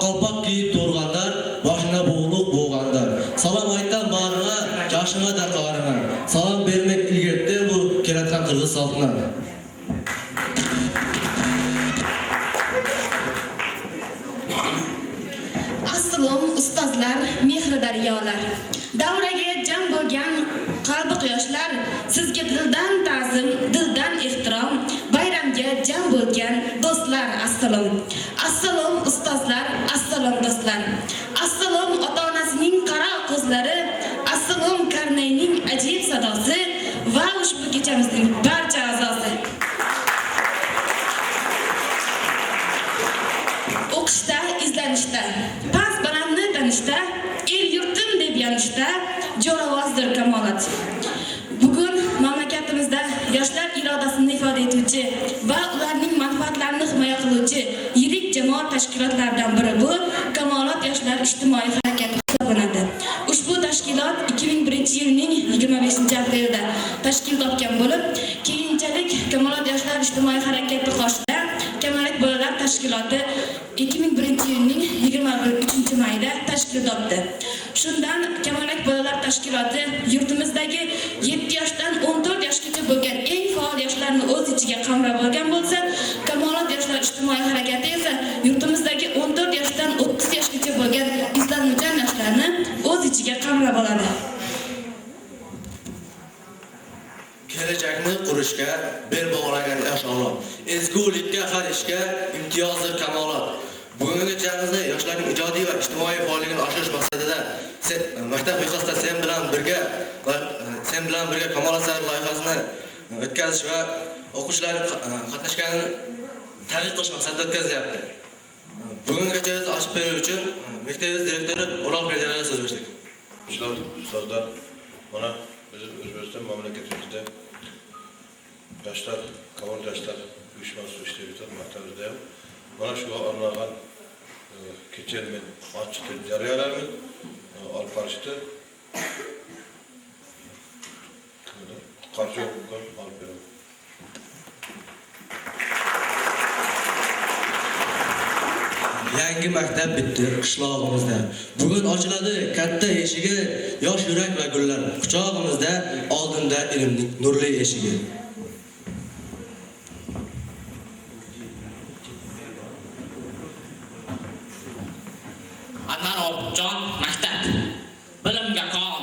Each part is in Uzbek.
qalpoq kiyib to'rganlar, boshına bo'g'liq bo'lganlar. Salom aytdan barına, yaşına da qarına. Salom bermek ilgirtdi bu kelatgan qirg'iz saltinan. Assalom ustozlar, mehri daryolar. Davraga jam bo'lgan qalbi quyoshlar, sizga dildan ta'zim, dildan ehtirom, bayramga jam bo'lgan do'stlar, assalom. Assalom ustozlar, assalom do'stlar. Assalom ota-onasining qaro ko'zlari, assalom karnayning ajib sadosi va ushbu kechamizning barcha a'zosi. O'qishda, izlanishda, past balandni tanishda, el yurtim deb yanishda jo'ravozdir kamolat. Bugun mamlakatimizda yoshlar irodasini ifoda etuvchi va ularning manfaatlarini himoya qiluvchi yirik jamoat tashkilotlaridan biri bu Kamolat yoshlar ijtimoiy harakati hisoblanadi. Ushbu tashkilot 2001-yilning 25-aprelida tashkil topgan bo'lib, keyinchalik Kamolat yoshlar ijtimoiy harakati qoshida Kamolat bolalar tashkiloti 2001-yilning 23-mayida tashkil topdi. Shundan Kamolat bolalar tashkiloti yurtimizdagi 7 yoshdan 14 yoshgacha bo'lgan eng faol yoshlarni o'z ichiga qamrab olgan bo'lsa, Kamolat yoshlar ijtimoiy harakati esa yurtimizdagi 14 yoshdan 30 yoshgacha bo'lgan izlanuvchan yoshlarni o'z ichiga qamrab oladi. Kelajakni qurishga bel bog'lagan yosh avlod, ezgulikka qarashga imtiyozli kamolat. Bugungi kechamizni yoshlarning ijodiy va ijtimoiy faolligini oshirish maqsadida maktab bexosda sen bilan birga Kamolat sari loyihasini o'tkazish va o'quvchilar qatnashganini targ'ib qilish maqsadida o'tkazilyapti. Bugungi kechamizni ochib berish uchun maktabimiz direktori O'rol Berdiyevaga so'z berdik. Ustozlar, mana biz O'zbekiston mamlakatimizda yoshlar, Kamolat yoshlar uyushmasi ishlab yuradi maktabimizda ham. Mana shu arналган kechirmen ochiq jarayonlarni olib borishdi. Qarshi yo'qdan olib beradi. Yangi maktab bitdi qishlog'imizda. Bugun ochiladi katta eshigi, yosh yurak va gullar. Quchog'imizda oldinda ilmning nurli eshigi. Adnan maktab. Bilimga qon,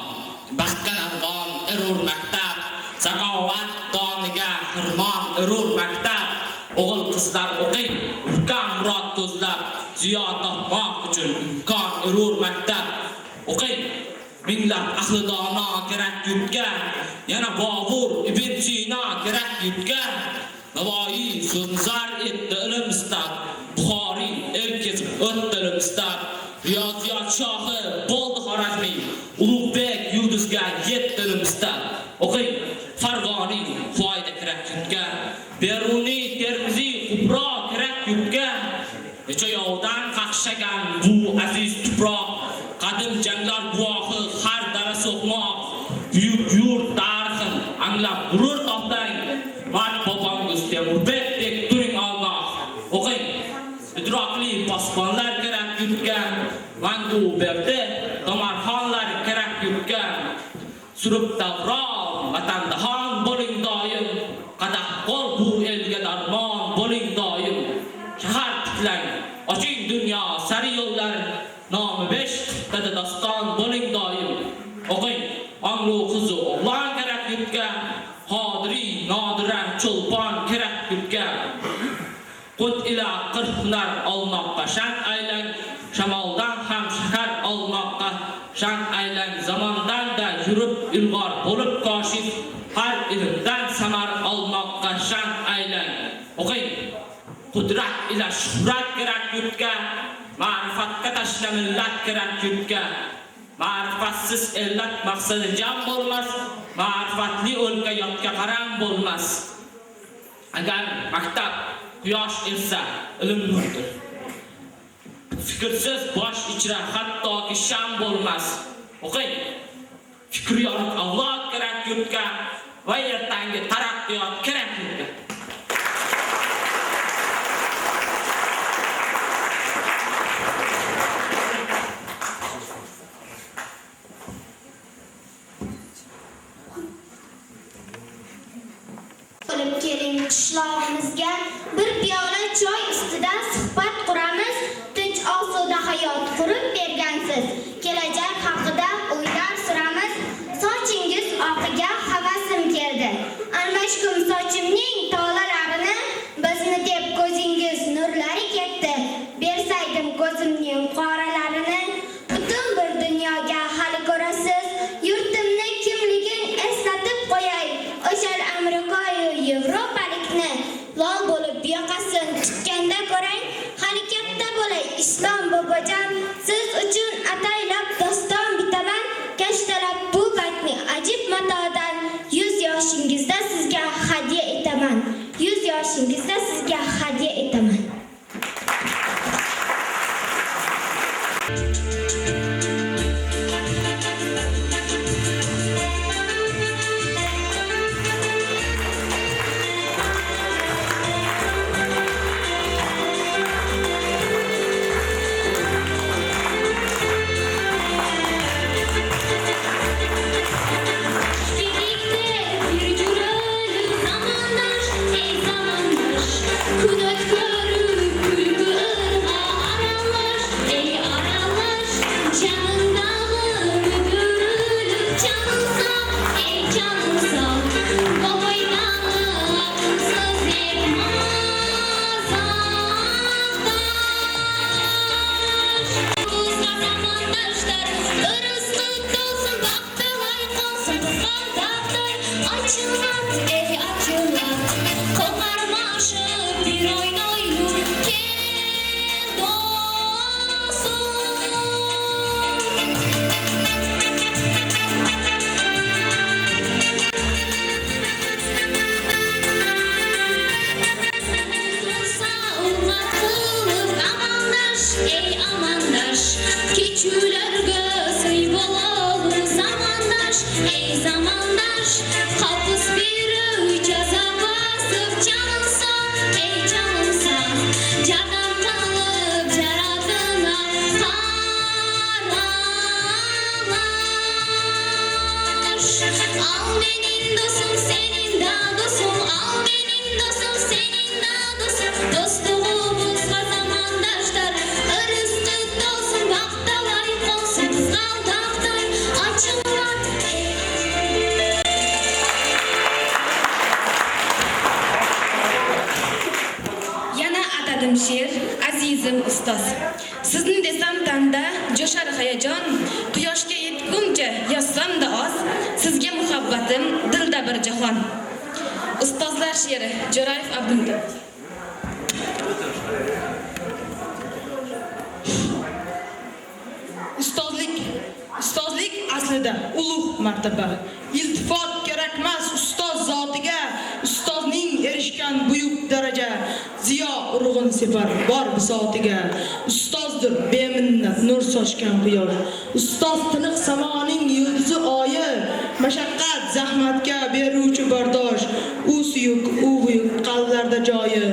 baxtga arg'on, erur maktab. Saxovat doniga xirmon, erur maktab. O'g'il qizlar o'qing, ulkan murod ko'zlab, ziyo topmoq uchun imkon erur maktab. O'qing, minglab ahli dono kerak yurtga, yana Bobur, Ibn Sino kerak yurtga. Navoiy so'zlar etdi ilm istab, Buxoriy el kezib o'tdi ilm istab. Riyoziyot shohi bo'ldi Xorazmiy, Ulug'bek yulduzga yetdi ilm istab. O'qing, Farg'oniy foyda kerak yurtga, Beruniy Termiziy Kubro kerak yurtga. Necha yovdan qaqshagan bu aziz tuproq, qadim janglar guvohi har dara so'qmoq. Buyuk yurt tarixin anglab g'urur topdang, mat bobangiz Temurbekdek turing ogoh. O'qing, idrokli posbonlar kerak yurtga, Vangu berdi Tomarxonlar kerak yurtga. Surib davron vatandahon bo'ling doim, qadah qo'l bu elga darmon bo'ling doim. Shahar tiklang, oching dunyo sari yo'llar, nomi 5 qit'ada doston bo'ling doim. O'qing, Anglo qizi o'g'lon kerak yurtga, Qodiriy Nodira cho'lpon kerak yurtga. Qut ila qirqlar olmoqqa shan aylang, shamoldan ham shahar olmoqqa shan aylang. Zamondan da yurib ilg'or bo'lib koshif, har ilmdan samar olmoqqa shan aylang. O'qing, qudrat ila shuhrat kerak yurtga, ma'rifatga tashla millat kerak yurtga. Ma'rifatsiz illat maqsadi jam bo'lmas, ma'rifatli o'lka yotga qaram bo'lmas. Agar maktab quyosh esa ilm nurdir. Fikrsiz bosh ichra hattoki sham bo'lmas. O'qing, fikri yoriq avlod kerak yurtga va ertangi taraqqiyot kerak yurtga. qilasiz. Kelajak haqida o'ylar suramiz. Sochingiz oqiga havasim keldi. Almashkum sochimning tolalarini, bizni deb ko'zingiz nurlari ketdi. Bersaydim ko'zimning qoralarini, butun bir dunyoga hali ko'rasiz. Yurtimni kimligin eslatib qo'yay. O'shal Amerikayu Yevropalikni lol bo'lib yoqasin chiqqanda ko'rang. Hali katta bo'lay Islom bobojon, siz uchun ataylab doston bitaman. Kashtalab bu baytni ajib matodan 100 yoshingizda sizga hadiya etaman. 100 yoshingizda sizga hadiya etaman. She'r, azizim ustoz. Sizni desam tanda jo'shar hayajon, quyoshga yetguncha yossam da oz, sizga muhabbatim dilda bir jahon. Ustozlar she'ri, Jo'rayev Abdulla. Ustozlik aslida ulug' martaba. İltifot kerakmas ustoz zotiga, ustozning erishgan buyuk daraja. Ziyo urug'in separ bor bisotiga. Ustozdir beminnat nur sochgan quyosh. Ustoz tiniq samoning yulduzi oyi, mashaqqat zahmatga beruvchi bardosh. U suyuk, u buyuk qalblarda joyi.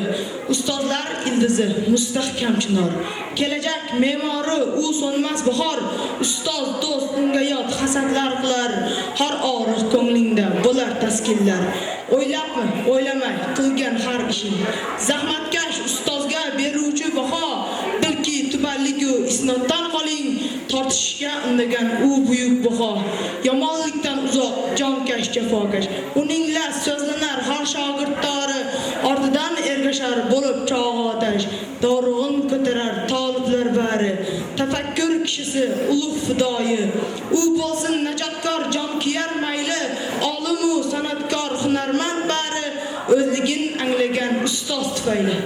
Ustozlar ildizi mustahkam chinor. Kelajak me'mori, u so'nmas bahor. Ustoz do'st unga yot hasadlar qilar. Har og'riq ko'nglingda bo'lar taskinlar. O'ylabmi, o'ylamay qilgan har ishing. Zahmatkash ustozga beruvchi baho. Bilki tubanligu isnoddan qoling. Tortishga undagan u buyuk baho. Yomonlikdan uzoq, jonkash, jafokash. Uninglar so'zlanar har shogirdlari. Ortidan ergashar bo'lib chog'i otash. Dorug'in ko'tarar toliblar bari. Tafakkur kishisi ulug' fidoyi. U bo'lsin najotkor, jonkiyar mayli. Olimu san'atkor, hunarmand bari. O'zligin anglagan ustoz tufayli.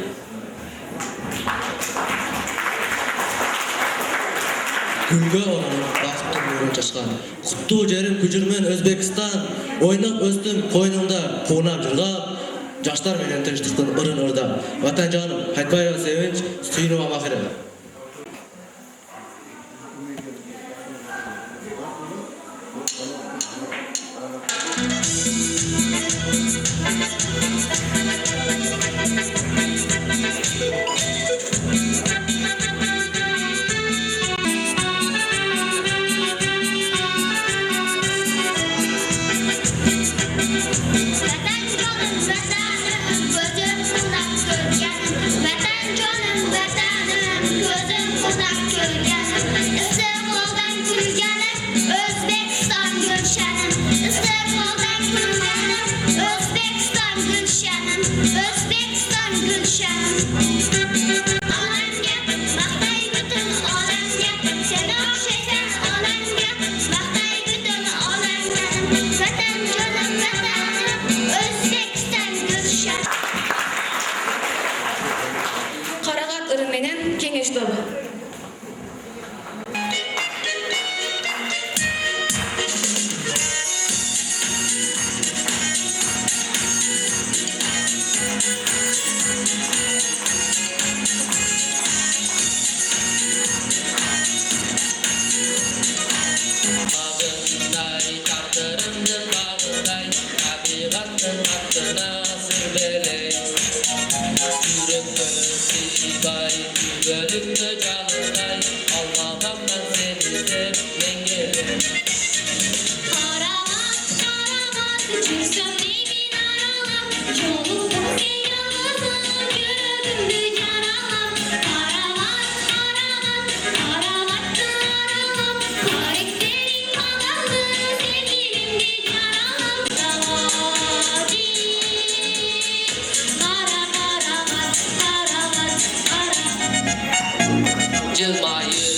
Gülga olan baktım nurun çaşkan. Kutlu jerim Kücürmen Özbekistan. Oynap özdüm koynumda kuğunam jırgap. Yaşlar menen tinçlikten ırın ırda. Vatan canım, haytbayra sevinç, suyunuva mahire. Vatan canım vatanim, qaladay Allohimdan seni deb men keldim Qaramat, qaramat, jursam deymin aralab, yo'ldim sen yolg'izim, yuragimni yaralab. Qaramat, qaramat, qaramatni aralab, xaraktering qadamni sevgilimga yaralab. Davodi, qaramat, qaramat, qaramat. Jilmayib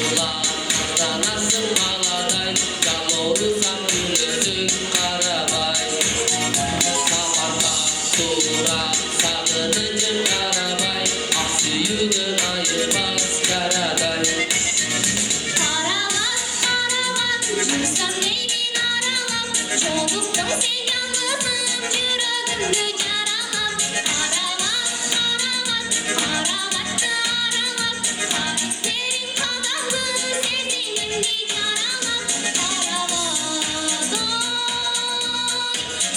ular Tanasın qaladay Yalolsam güneşin qarabay Samarda tura Sagınıcın qarabay Aksiyudun ayırmaz karaday Qaramat, qaramat, jursam deymin aralab, yo'ldim sen yolg'izim, yuragimni yaralab. Qaramat, qaramat, qaramatni aralab, xaraktering qadamni sevgilimga yaralab. Qaravadoy,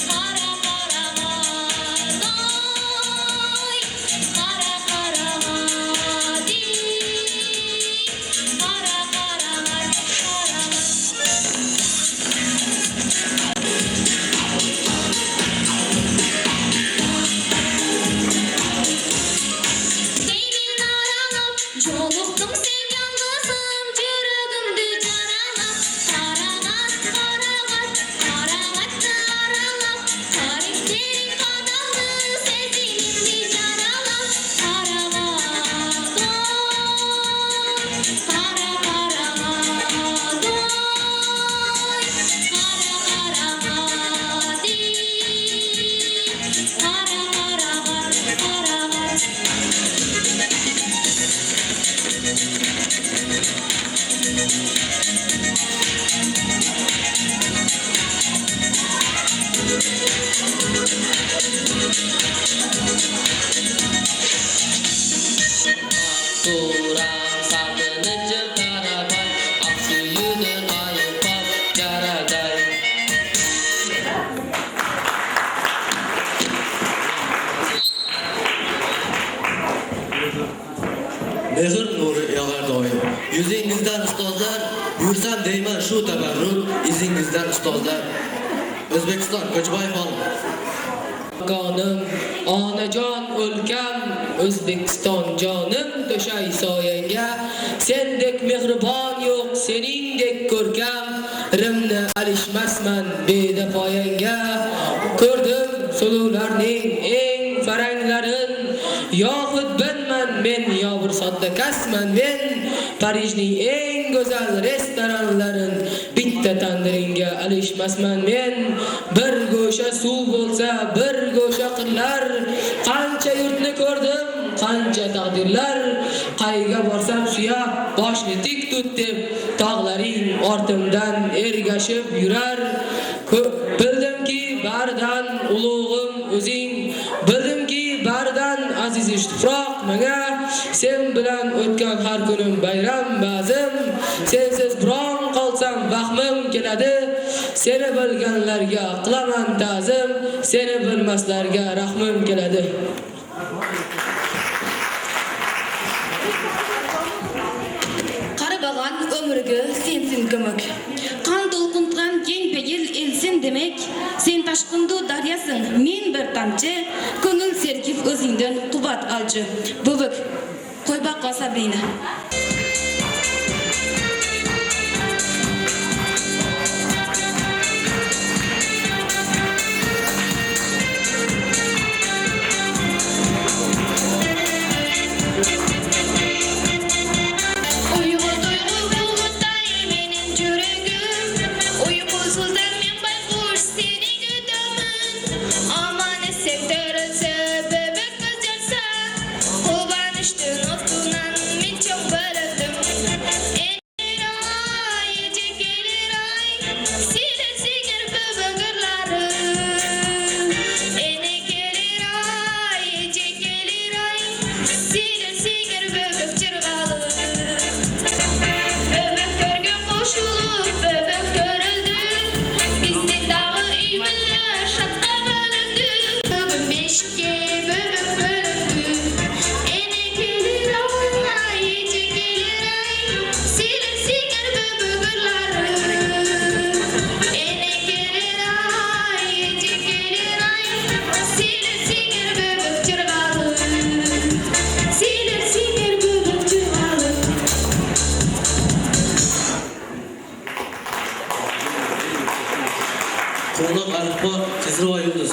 qara qaravadoy, qara qaravadi, qara qaravat, qaravat. Deymin aralab, yo'liqdim sen yolg'izim, yuragimni yaralab. Qaramat, qaramat, qaramatni aralab, xaraktering qadamni sevgilimga yaralab. Qaravadoy, qara qaravadoy, qara qaravadi, qara qaravat, qaravat. Tura sagınıcın qarabay Aksiyudun ayırmaz karaday Mehr nuri yog'ar doim. Yuzingizdan ustozlar, yursam deyman shu tabarruk, izingizdan ustozlar. O'zbekiston Ko'chbayev xonim. Qonim, onajon o'lkam, O'zbekiston jonim to'shay soyangga, sendek mehribon yo'q, seningdek ko'rkam, rimni alishmasman beda poyanga. Ko'rdim suluvlarning eng faranglarin, yoxud binman men, yo bir sodda kasman men, Parijning eng go'zal restoranlarin bitta tandiringga alishmasman men. Bir go'sha suv bo'lsa, bir go'sha qirlar, qancha yurtni ko'rdim, qancha taqdirlar, qayga borsam suyab, boshni tik tut deb, tog'laring ortimdan ergashib yurar. Bildimki baridan ulug'im o'zing, bildimki baridan aziz tuproq menga, sen bilan o'tgan har kunim bayram ba'zim, sensiz biron qolsam vahmim keladi, seni bilganlarga qilaman ta'zim, seni bilmaslarga rahmim keladi. Qarabağan ömrüge sensin gömök. Kan dolkuntugan keng peyil elsin demek. Sen taşkındu daryasın, men bir tamçı. Köngül serkip özünden kubat alcı. Bubuk, koy bakka Sabrina. Bebek göz yaşsa, kulban içtin, oftunan min çok Alifbo, Tezro va Yulduz.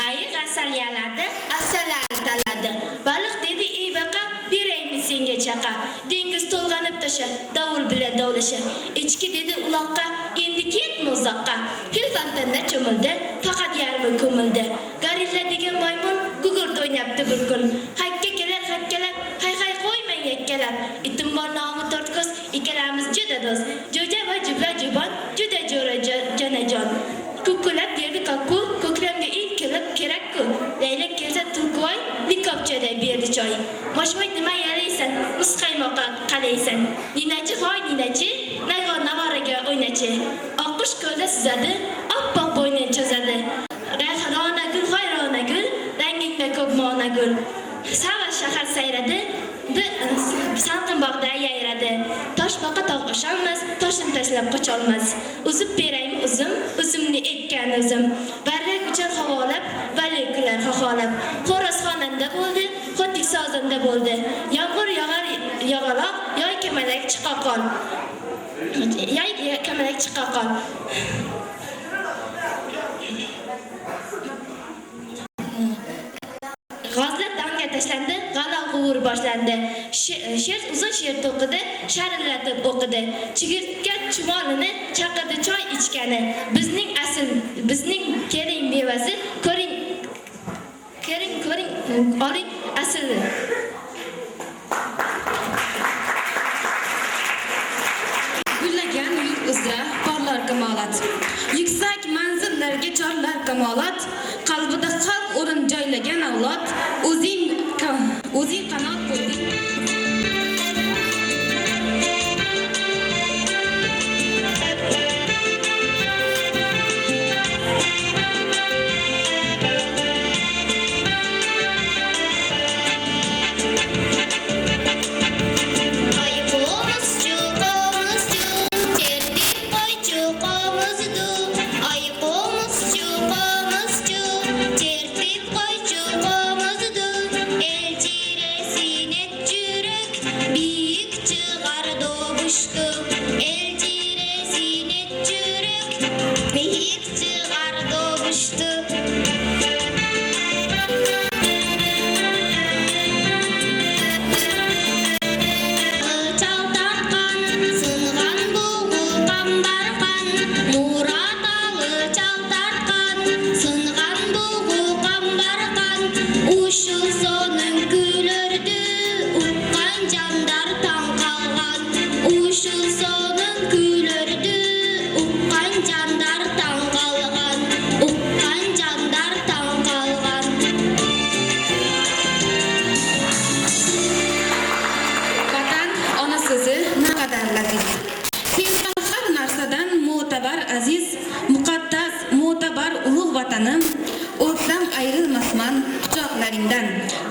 Ayiq asal yaladi, asallar taladi. Baliq dedi ey baqa, beraymi senga chaqa. Dengiz to'lg'anib tasha, davul bilan davlasha. Echki dedi uloqqa, endi ketma uzoqqa. Fil fontanda cho'mildi, faqat yarmi ko'mildi. Gorilla degan maymun gugurt o'ynabdi bir kun. Hakka kelar, hakkalar, hay qo'ymang yakkalar. Itim bor nomi tortko'z, ikkalamiz juda do'st. Jo'ja va jubla jubon, juda jo'ra jonajon. Kukulab derdi kakku, ko'kramga eng kelib kerak-ku. Laylak kelsa tulkoy, likopchada berdi choy. Moshmoy nima yalaysan, musqaymoqqa qalaysan. Ninachi hoy ninachi, nayvon navaraga o'ynachi. Oqqush ko'lda suzadi, oppoq bo'ynini cho'zadi. Rayhona gul, hayrona gul, rangingda ko'p mona gul. Sava shahar sayradi, salqin bog'da yayradi. Toshbaqa tog' osholmas, toshni tashlab qocholmas. Uzib beraymi uzumni ekkan o'zim. Barrak uchun havolab, vali kular xoxolab. Xo'roz xonanda bo'ldi, xo'tik sozanda bo'ldi. Yomg'ir yog'ar yog'aloq, yoy kamalak chiqaqol. Yoy kamalak chiqaqol. G'ozlar damga tashlandi, g'ala g'uvur boshlandi. Sher uzun sher to'qidi, sharillatib o'qidi. Chigirtka chumolini chaqirdi choy ichgani. Bizning keling mevasi, ko'ring, oling asli. Gullagan yurt uzra porlar kamolat. Yuksak manzillarga chorlar kamolat. Qalbida xalq o'rin joylagan avlod, o'zing qanot bo'lding.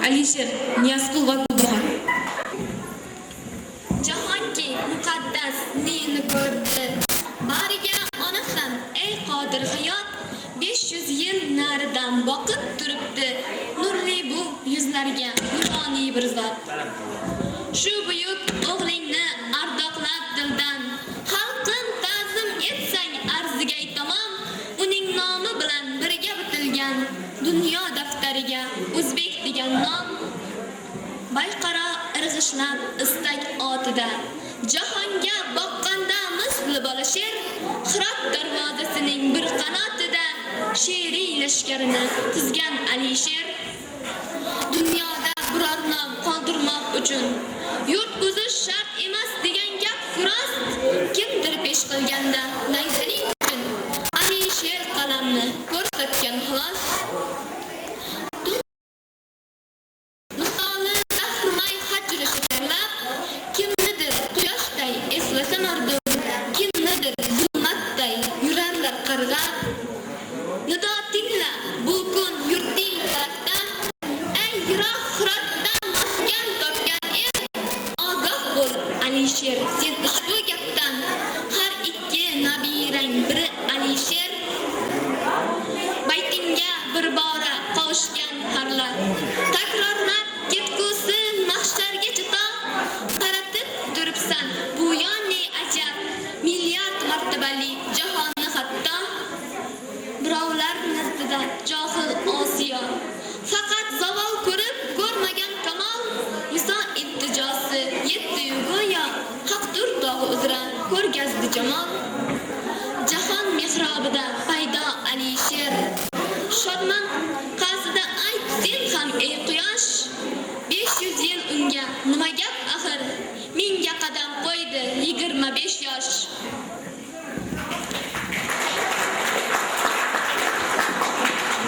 Alisher Niyazqul va Gulbahor. Jahonki muqaddas neni ko'rdi. Bariga ona ham ey qodir hayot 500 yil naridan boqib turibdi. Nurli bu yuzlarga nuroniy bir zot. Shu buyuk o'g'lingni ardoqlab dildan xalqin ta'zim etsang arziga aytaman. Uning nomi bilan birga bitilgan dunyo daftariga o'zbek degan nom bayqaro irg'ishlab istak otida jahonga boqqanda misli bola sher Hirot darvozasining bir qanotida she'riy lashkarini tuzgan Alisher dunyoda biror nom qoldirmoq uchun yurt buzish shart emas degan gap furost kimdir pesh qilganda nayzaning uchun Alisher qalamni ko'rsatgan xolos. Nido tingla bu kun yurting tarafdan ey yiroq Hirotdan maskan topgan el ogoh bo'l Alisher sen ushbu gapdan har ikki nabirang biri Alisher baytingga bir bora qovushgan harlar takrorlab ketgusi mahsharga chito qaratib turibsan bu yoni ajab milliard martabali jahonni hatto Jamol. Jahon mehrobida paydo Alisher. Shodman qasida ayt sen ham ey quyosh. 500 yil unga nima gap axir? Menga qadam qo'ydi 25 yosh.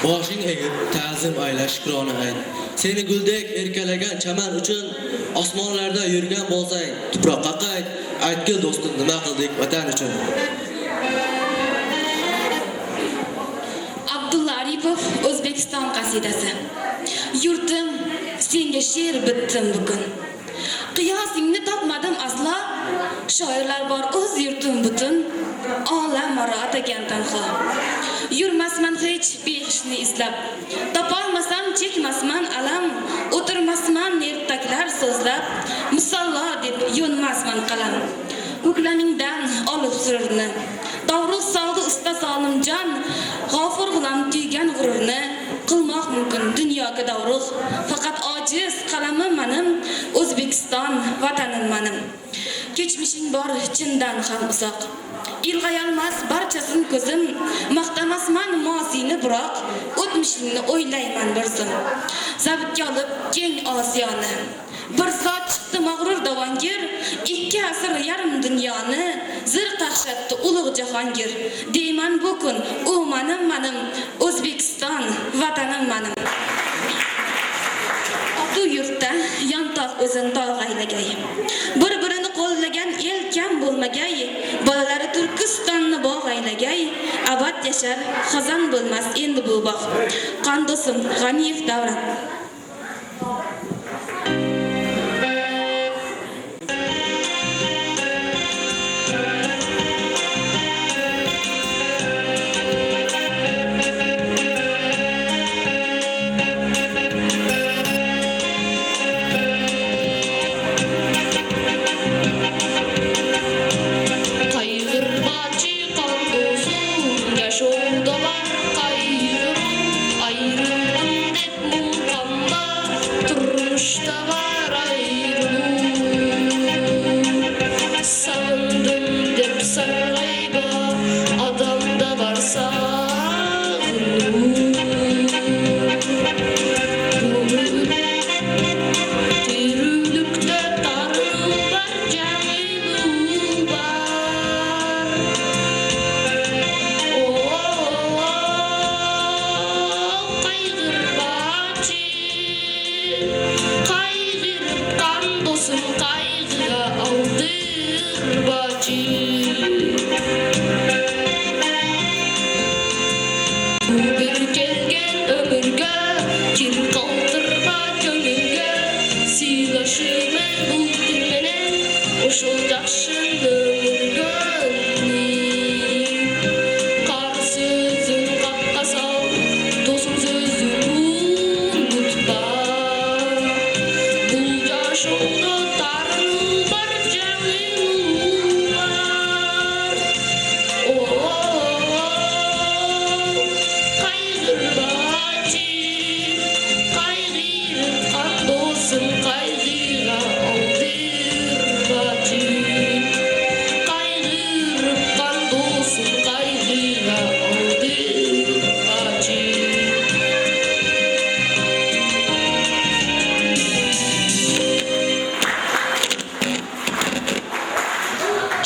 Boshing egib, ta'zim ayla, shukrona ayt. Seni guldek erkalagan chaman uchun osmonlarda yurgan bo'lsang, tuproqqa qayt. Aytgil do'stim, nima qildik vatan uchun. Abdulla Aripov O'zbekiston qasidasi. Yurtim, senga she'r bitdim bugun. Qiyosingni topmadim aslo. Shoirlar bor o'z yurtim butun. Olam marot ekan tanho. Yurmasman hech behishni islab. Topolmasam chekmasman alam. O'tirmasman nertaklar so'zlab. Musallo deb yo'nmasman qalam. Ko'klamingdan olib sururni. To'g'ri soldi usta Solimjon. G'ofur g'ulam tuygan g'ururni. Qilmoq mumkin dunyoga davruq. Faqat ojiz qalamim menim. O'zbekiston vatanim menim. Kechmishing bor chindan ham uzoq. Ilg'ayolmas barchasin ko'zim, maqtamasman mosini biroq, o'tmishingni o'ylayman bir zum. Zabtga olib keng Osiyoni. Bir zot chiqdi mag'rur davongir, 2 asr yarim dunyoni zir qaqshatdi ulug' jahongir. Deyman bu kun u menim, O'zbekiston vatanim menim. Bu yurtda yantoq o'zin tog' aylagay. Bir-birini qo'llagan el kam bo'lmagay. Bolalari Turkistonni bog' aylagay. Abad yashar, xazon bo'lmas endi bu bog'. Qandosim G'aniyev Davron.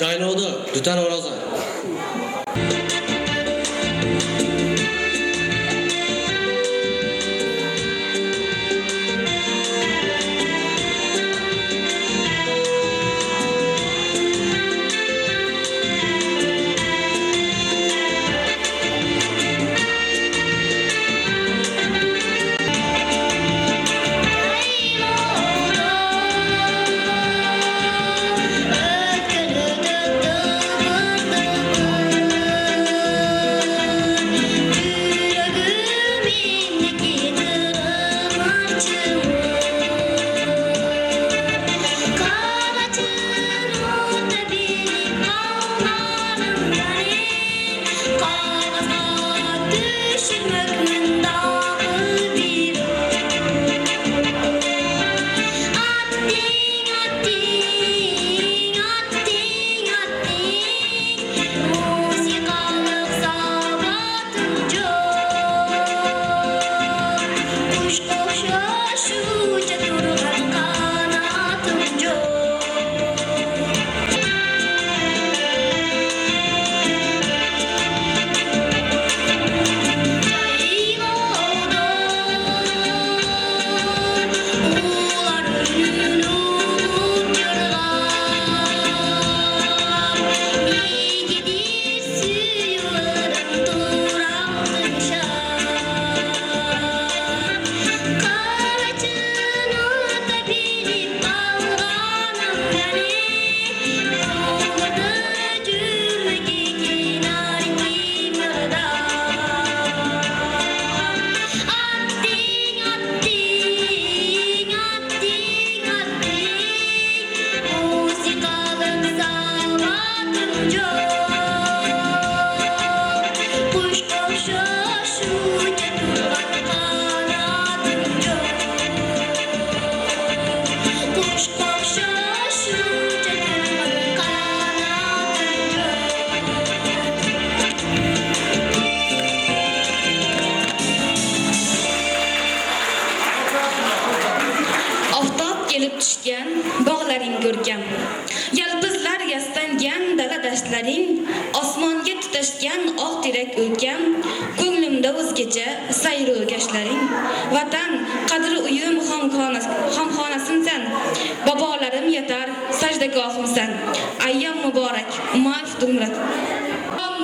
Jaylovda dutan o'roza. yo'llaring ko'rkam. Yalpizlar yastangan dala dashtlaring, osmonga tutashgan oq terak o'lkam, ko'nglimda o'zgacha sayru gashlaring. Vatan qadri uyum xonxonasimsan, bobolarim yatar sajdagohimsan. Ayyom muborak, Umayev Dumrat.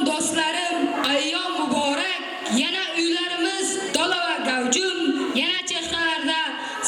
Do'stlarim, ayyom muborak. Yana uylarimiz to'la va gavjum, yana chehralarda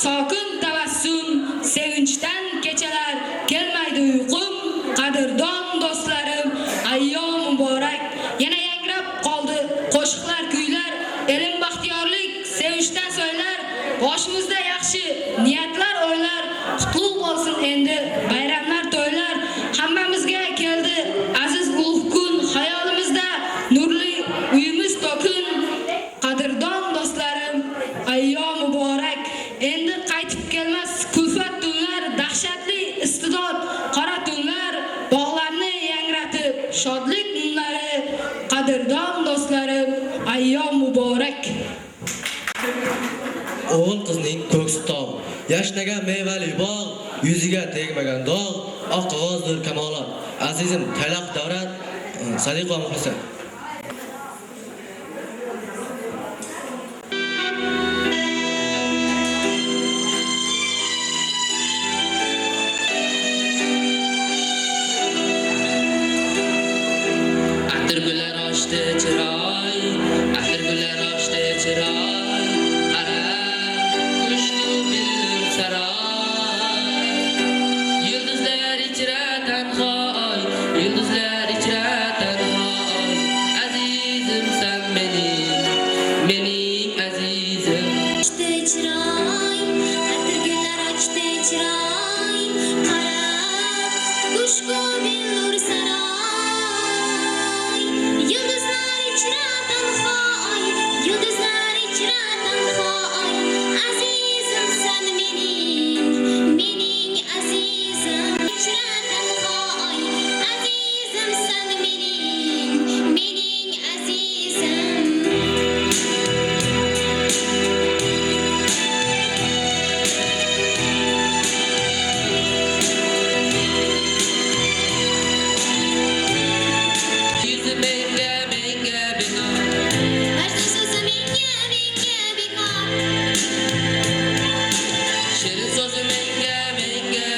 sokin tabassum, sevinchdan kechalar kelmaydi uyqum. Qadrdon do'stlarim, ayyom muborak. Yana yangrab qoldi qo'shiqlar, kuylar, elim baxtiyorlik, sevinchdan so'ylar. Boshimizda yaxshi niyatlar, o'ylar, qutlug' bo'lsin endi bayramlar, to'ylar. Hammamizga keldi aziz ulug' kun, hayolimizda nurli uyimiz to'kin. Qadrdon do'stlarim, ayyom muborak. Endi qaytib kelmas kulfat tunlar, dahshatli istidod, qora tunlar, bog'larni yangratib shodlik nurlari. Qadrdon do'stlarim, ayyom muborak. O'g'il qizning ko'ksi tog', yashnagan mevali bog', yuziga tegmagan dog', oq qog'ozdir kamolot. Azizim Talaq Davlat, Sadiq va Muxlisa. Atirgullar ochdi chiroy, atirgullar ochdi chiroy, qara qushku billur saroy. Yulduzlar ichra tanhoy, yulduzlar ichra tanhoy. Azizimsan mening azizim. Ochdi chiroy, atirgullar ochdi chiroy, qara qushku billur saroy. Yulduzlar ichra tanhoy, yulduzlar ichra tanhoy. Azizimsan mening azizim. Ichra tanhoy, azizimsan mening azizim. Yüzü menga bekor, Barcha so'zi menga bekor. shirin so'zi menga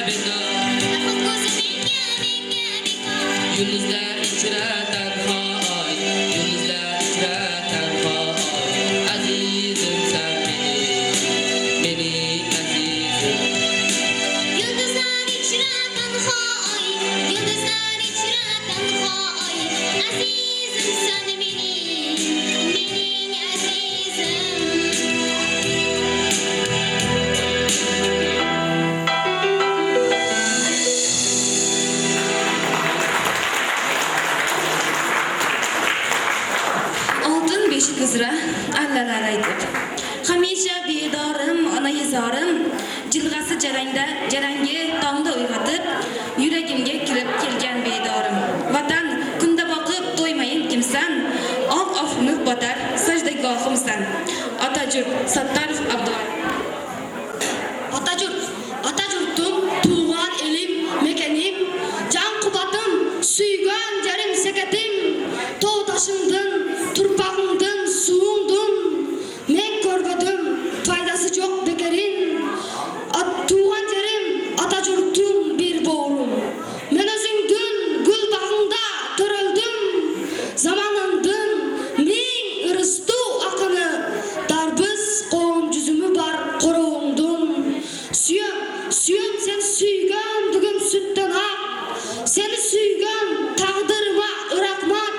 bekor. Nafis ko'zi menga bekor. Yulduzlar ichra tanhoy, yulduzlar ichra tanhoy. Azizimsan mening azizim. Yulduzlar ichra tanhoy, yulduzlar ichra tanhoy. Azizimsan mening azizim. Oltin beshik uzra allalar aytib, hamisha bedorim ona yizorim, jilg'asi jarangi tongda uyg'otib, yuragimga kirib kelgan bedorim. Vatan kunda boqib to'ymayin kimsan, oq ofnib botar sajdagohimsan. Otajurt Sattarov Abdulla. Otajurtum, tug'an elim, mekanim, jon qubatim, suygan jarim sekatim, tog' toshimdin, turpag'imdin, suvimdin, men ko'rgadim, foydasi yo'q bekerin. Tug'an jarim, otajurtum bir bo'g'rim, men o'zingdin, gul bag'ingda to'raldim, zamonimdin, ming iristu aqini, darbiz qo'm juzumi bar qo'rovimdin. Suyam sen suygan dugum sutdan aq, seni suygan taqdirma rahmat.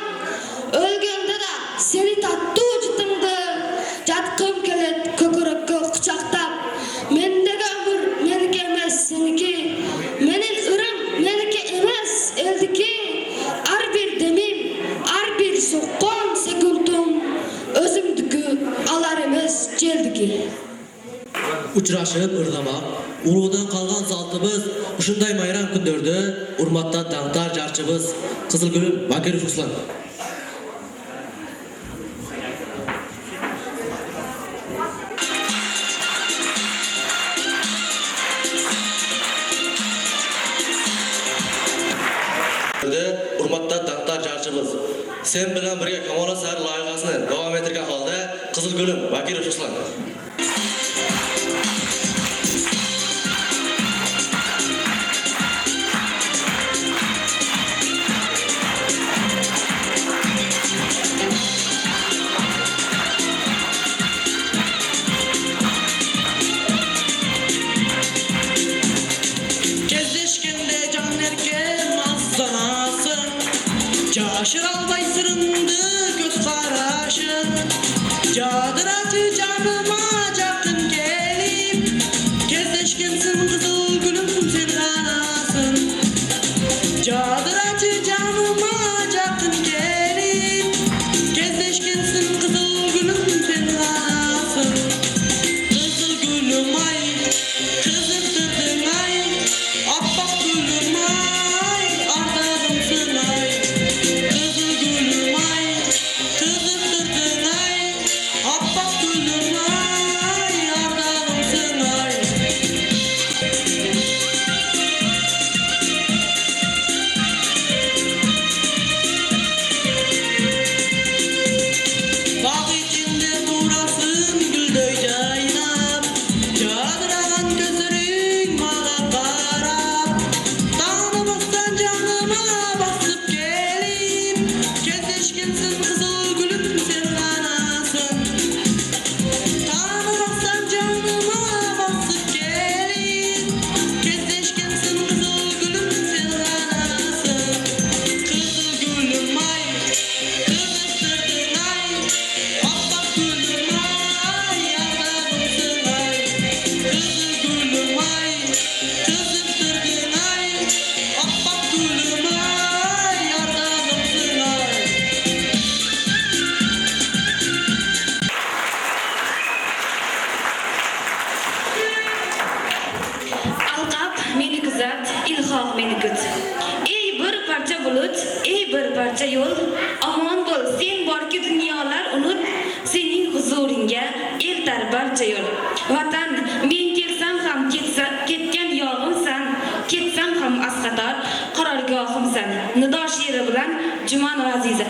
O'lganda da seni tattu jitimdi, jatqim kelet ko'krakka quchoqlab. Mendagi umr meniki emas seniki, mening irim meniki emas eldiki. Har bir demim, har bir so'qqan sekundim, o'zimdiki alar emas jeldiki. Uchrashib irdamoq, ulug'dan qolgan zotimiz, shunday bayram kunlarda hurmatdan dangtar jarchimiz Qizilgul Bakirov Ruslan. hurmatli Daftar jarchimiz. Sen bilan birga Kamolat sari loyihasini davom ettirgan holda Qizil Gulim Vakilov Ruslan. Kezdeşkende can erken azdanasın. Caşır albay sırındı göz qarashın. Cadıracı canıma jakın kelip. Kezdeşkensin kızıl gülüm sen ganasın. Cadıracı canıma jakın kelip. Kezdeşkensin kızıl gülüm sen ganasın. Kızıl gülüm ay, kızıktırdın ay. Appak gülüm ay, ardağımsın ay. Kızıl gülüm ay, kızıktırdın ay. Appak gülüm ay, ardağımsın ay. Bağ içinde durasın gülдөй жайнап. Жадыраған көзүрүң мага карап. Танымастан жаныма басып келип. Кездешкенсиң кызыл гүлүм сен ганасың. Танымастан жаныма басып келип. Кездешкенсиң кызыл гүлүм сен ганасың. Кызыл гүлүм ай, кызыктырдың ай. Appak gülüm ay, ardağımsın ay. Kızıl gülüm ay, kızıktırdın ay. Appak gülüm ay, ardağımsın ay. Alqab meni kuzat, ilhoq meni kut. Ey bir parcha bulut, ey bir parcha yo'l, omon bo'l, sen borki dunyolar unut, sening huzuringga eltar barcha yo'l. Vatan, men kelsam ham ketgan yog'imsan, ketsam ham asqator qarorgohimsan. Nido she'ri bilan Jumanova Aziza.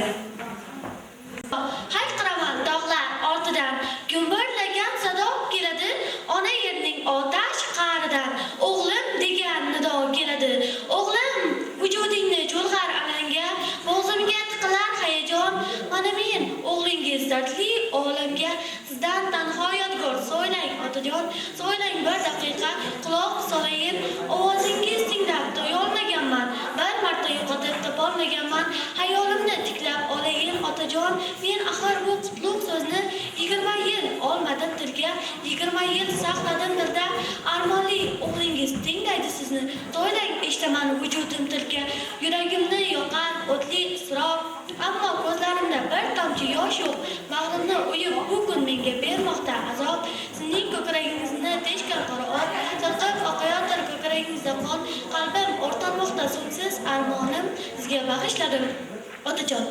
Hayqiraman dog'lar ortidan, gumburlagan sado keladi, ona yerning otash qa'ridan. O'g'lim degan nido keladi. O'g'lim, vujudingni cho'lg'ar alanga, bo'g'zimga tiqilar hayajon. Mana men o'g'lingiz dardli olamga, sizdan tanho yodgor so'ylang otajon. So'ylang bir daqiqa, quloq soling. Ovozingiz tinglab to'yolmaganman, bir marta yo'qotib topolmaganman. Hayolimni tiklab olayin otajon. Men axir bu qutlug' so'zni 20 yil olmadim tilga, 20 yil saqladim dilda. Armonli o'g'lingiz tinglaydi sizni, to'ylang eshitaman vujudim tilga. Yuragimni yoqar o'tli isrof, ammo ko'zlarimda bir tomchi yosh yo'q. Bag'rimni o'yib bu kun menga bermoqda azob. Sizning ko'kragingizni teshgan qora ot, sirqib oqayotir ko'kragingizda qon. Qalbim o'rtanmoqda so'ngsiz armonim, sizga bag'ishladim otajon.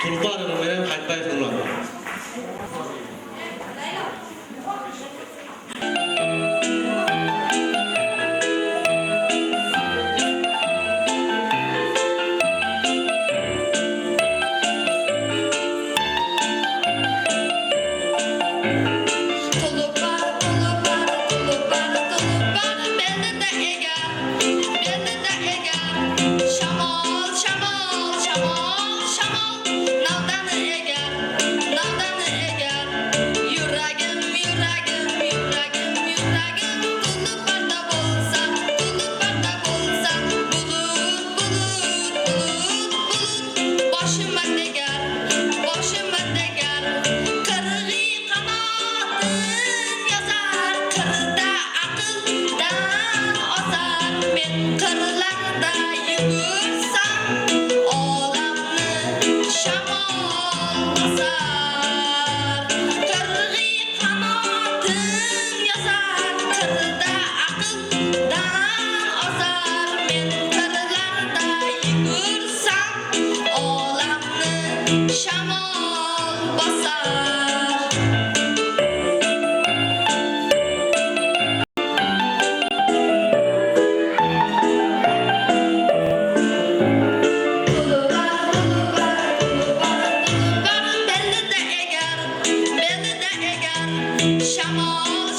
Tulpanov bilan Qaytbayev Nurlan. Shamol, shamol, shamol, shamol, navdan egar.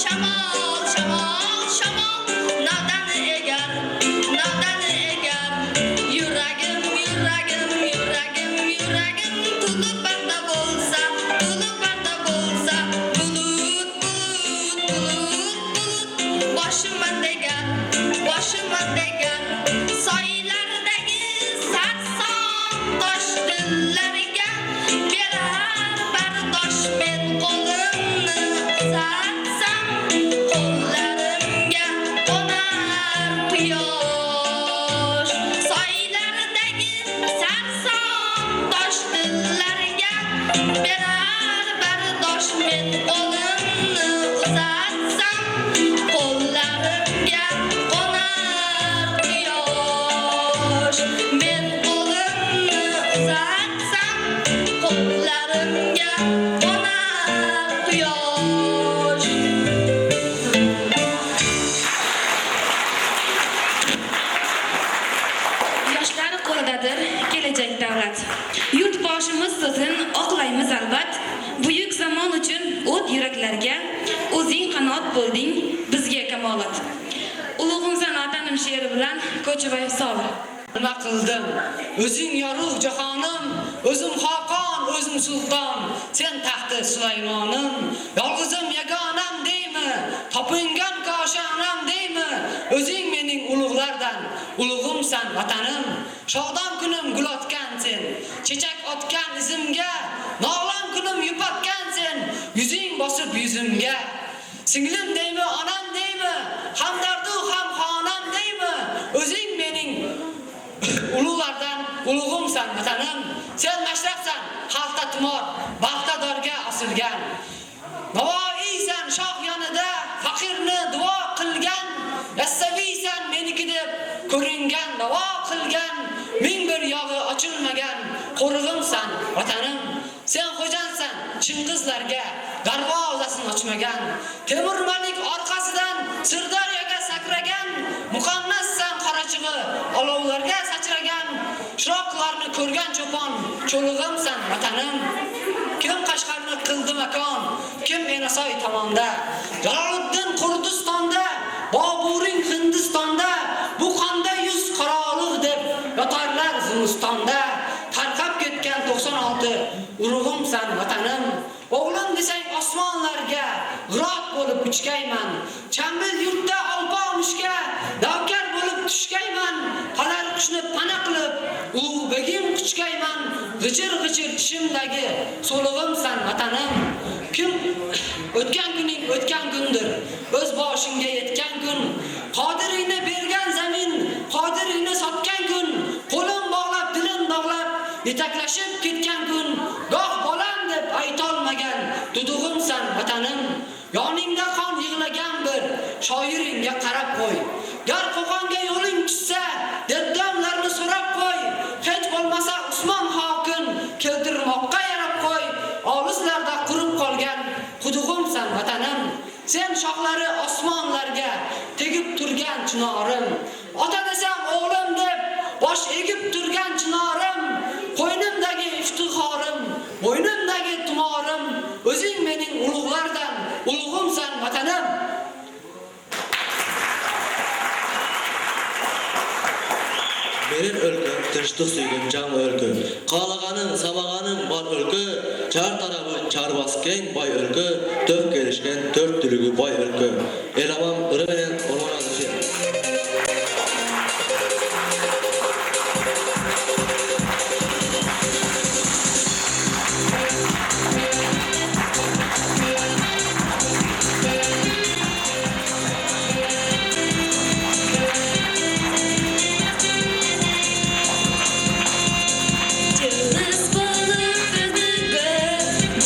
shamol, shamol, shamol, nodon egar, nodon egar. Yuragim, yuragim, yuragim, yuragim to'lib barda bo'lsa, to'lib barda bo'lsa, bulut, bulut, bulut, bulut. Boshimdan degan, boshimdan degan, soylardagi sarson tosh dillarga berar bardosh men qo'limni uzatsam, qo'llarimga qo'nar quyosh. Soylardagi sarson tosh dillarga berar bardosh men qo'limni uzatsam, qo'llarimga qo'nar quyosh. Men qo'limni uzatsam, qo'llarimga qo'nar quyosh. Yoshlar qo'lidadir kelajak davlat. Yurtboshimiz so'zin oqlaymiz albat. Buyuk zamon uchun o't yuraklarga o'zing qanot bo'lding bizga kamolat. Ulug'imsan otanim she'ri bilan ko'chib sol. Nima qildim? O'zing yorug' jahonim, o'zim xoqon, o'zim sulton, sen taxti Sulaymonim. Yolg'izim yagonam deymi? Topingan koshonam deymi? O'zing mening ulug'lardan, ulug'imsan vatanim. Shodon kunim gul otgan sen, chechak otgan izimga, nolon kunim yupatgan sen, yuzing bosib yuzimga. Singlim deymi, onam deymi? Hamdardu ham xonam deymi? O'zing mening ulug'lardan ulug'imsan vatanim. Sen mashrabsan, xalqqa tumor, baxtadorga osilgan. Navoiysan shoh yonida faqirni duo qilgan. Yassaviysan meniki deb ko'ringan, davo qilgan. Ming bir yog'i ochilmagan qo'rg'imsan vatanim. Sen xo'jansan Chingizlarga darvozasini ochmagan. Temur Malik orqasidan Sirdaryoga sakragan. Muqannassan qorachig'i olovlarga sachragan. Shiroqlarni ko'rgan cho'pon cho'lig'imsan vatanim. Kim Qashqarni qildi makon, kim Enasoy tomonda, Jaloliddin Kurdistonda, Boburing Hindistonda, bu qanday yuz qoraliq deb yotarlar zimistonda. Tarqab ketgan 96 urug'imsan vatanim. O'g'lim desang osmonlarga g'irot bo'lib uchgayman. Chambil yurtda olpomushga davkar bo'lib tushgayman. Qalar qushni pana qilib ulug'begim quchgayman. G'ijir-g'ijir tishimdagi so'lig'imsan vatanim. Kim o'tgan kuning o'tgan kundir, o'z boshingga yetgan kun. Qodiringni bergan zamin, qodiringni sotgan kun. Qo'lim bog'lab, dilim bog'lab, yetaklashib ketgan kun. Goh bolam deb aytolmagan dudug'imsan vatanim. Yoningda qon yig'lagan bir shoiringga qarab qo'y. Gar qo'qonga yo'ling tushsa, deddamlarni so'rab qo'y. Hech bo'lmasa Usmon hokim keltirmoqqa yarab qo'y. Olislarda qurib qolgan qudug'imsan vatanim. Sen shoxlari osmonlarga tegib turgan chinorim. Ota desam o'g'lim deb bosh egib turgan chinorim. Qo'ynimdagi iftixorim, bo'ynimdagi tumorim. O'zing mening ulug'lardan ulug'imsan vatanim. Benim ülküm, tırıştık süygün cam ülkü. Qalağanın, sabağanın bal ülkü. Çar tarafı çarbasken bay ülkü. Töp gelişken tört dürügü bay ülkü. Elamam ırıveren orman azıcı.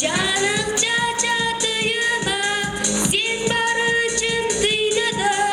Canım çaça tüyüme, sen barı için tüyüme.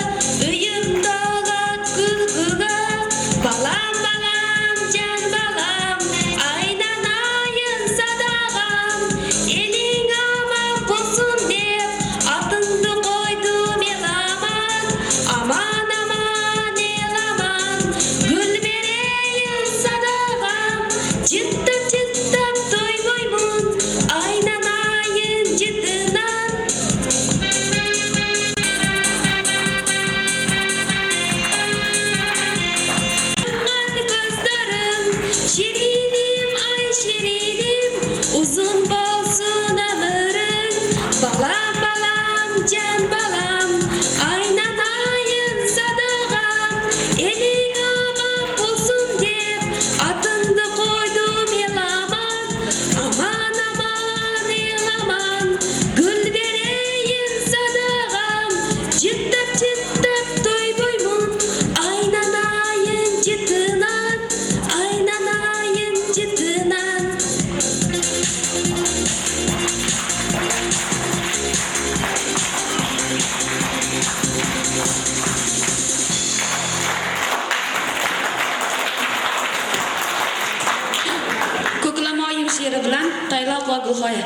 va Gulxoya.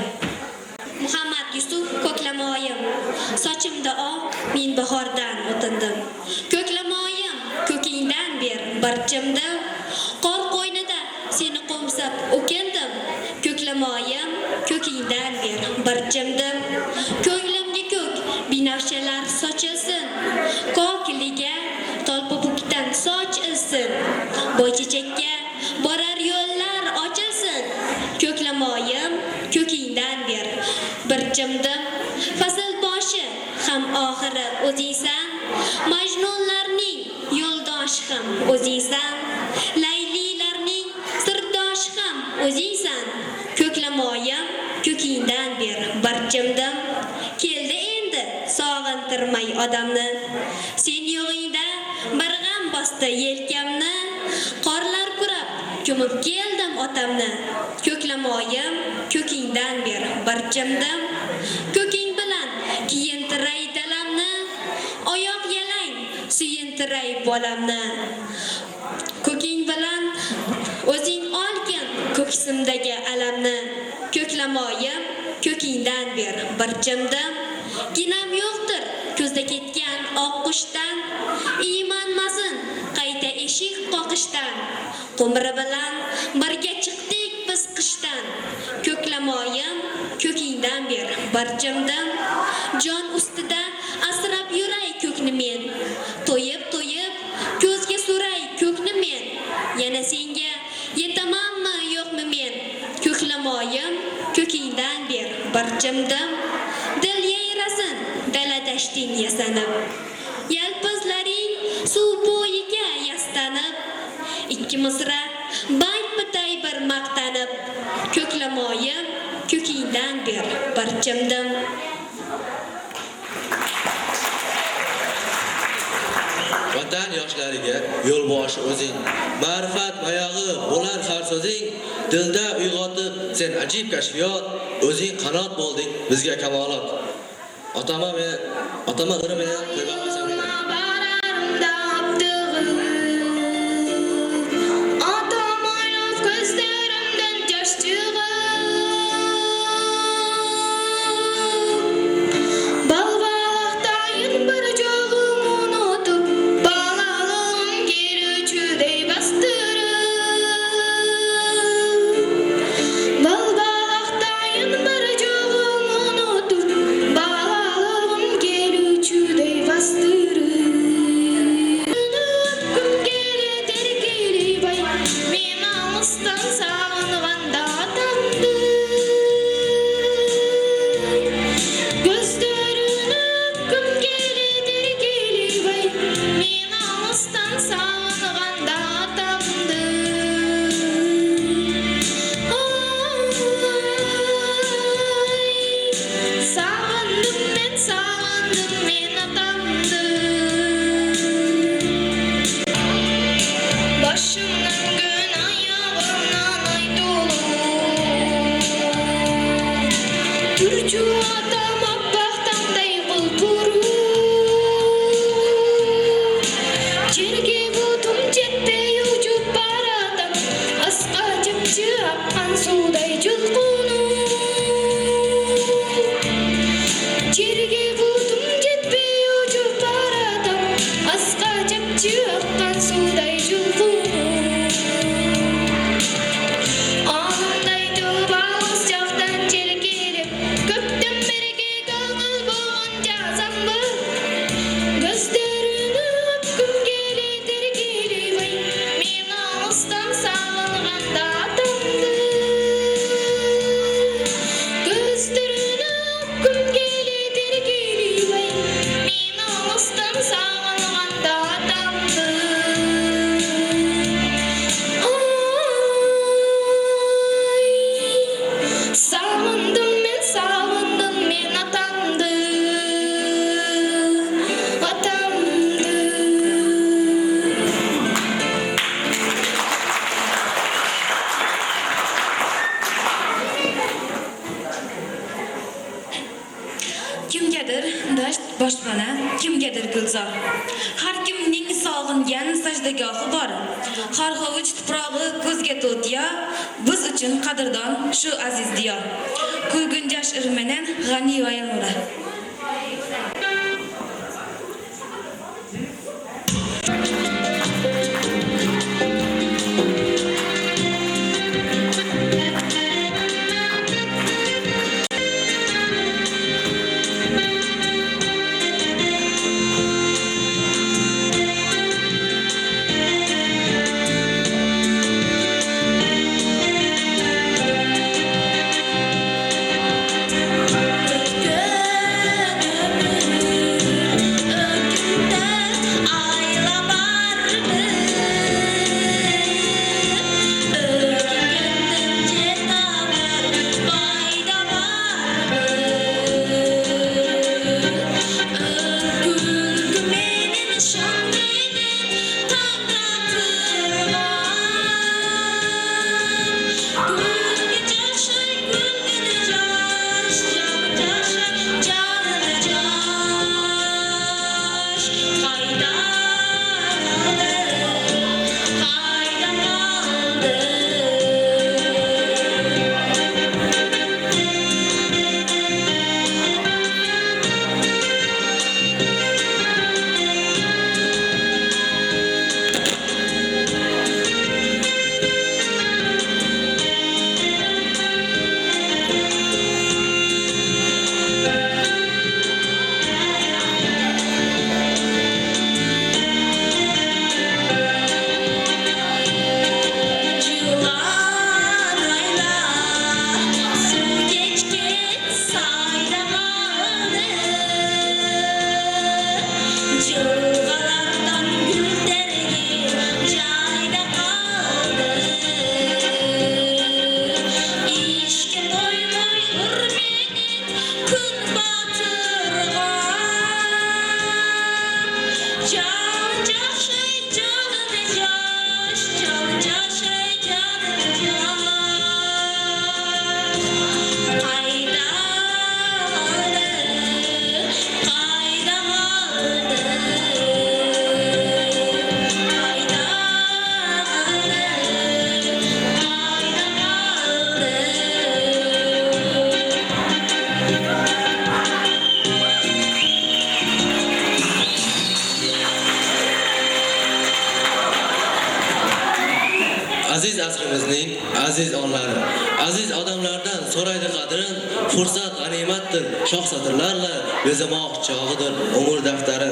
Muhammad Yusuf ko'klamoyim, sochimda oq, men bahordan o'tindim. Ko'klamoyim, ko'kingdan ber barchimdim, qor qo'ynida seni qo'msab o'kindim. Ko'klamoyim, ko'kingdan ber barchimdim. Ko'nglimga ko'k binafshalar sochilsin, kokiliga tolpopukdan soch ilsin. Boychechakka borar yo'llar ochilsin. Ko'klamoyim, ko'kingdan ber barchimdim. Fasl boshi ham oxiri o'zingsan, Majnunlarning yo'ldoshi ham o'zingsan, Laylilarning sirdoshi ham o'zingsan. Ko'klamoyim, ko'kingdan ber barchimdim. Keldi endi sog'intirmay odamni, sen yo'g'ingda bir g'am bosdi yelkamni. Qorlar kurab ko'mib keldim otamni. Ko'klamoyim, ko'kingdan ber barchimdim. Ko'king bilan kiyintiray dalamni, oyoq yalang suyintiray bolamni. Ko'king bilan o'zing olgin ko'ksimdagi alamni. Ko'klamoyim, ko'kingdan ber barchimdim. Ginam yo'qdir ko'zda ketgan oq qushdan, iymanmasin qayta eshik qoqishdan. Qumri bilan birga chiqdik biz qishdan. Ko'klamoyim, ko'kingdan ber barchimdim. Jon ustida asrab yuray ko'kni men, to'yib ko'zga suray ko'kni men. Yana senga yetamanmi yo'qmi men? Ko'klamoyim, ko'kingdan ber barchimdim. Dil yayrasin dala dashting yasanib, yalpizlaring suv bo'yiga yastanib. Ikki misra bayt bitay bir maqtanib. Ko'klamoyim, ko'kingdan ber barchimdim. Vatan yoshlariga yo'lboshi o'zing, ma'rifat mayog'i bo'lar har so'zing. Dilda uyg'otib sen ajib kashfiyot, o'zing qanot bo'lding bizga kamolot. Otama iri meni qo'ymasam edi. Bastı oshxona, kimgadir gulzor. Har kimning sog'ingan sajdagohi bor. Har hovuch tuprog'i ko'zga to'tiya, biz uchun qadrdon shu aziz diyor. Kuygunjash irmanan g'ani va yalmura. Aziz asrimizning aziz onlari, aziz odamlardan so'raydi qadrin, fursat g'animatdir, shoh satrlarla bezamoq chog'idir umr daftari.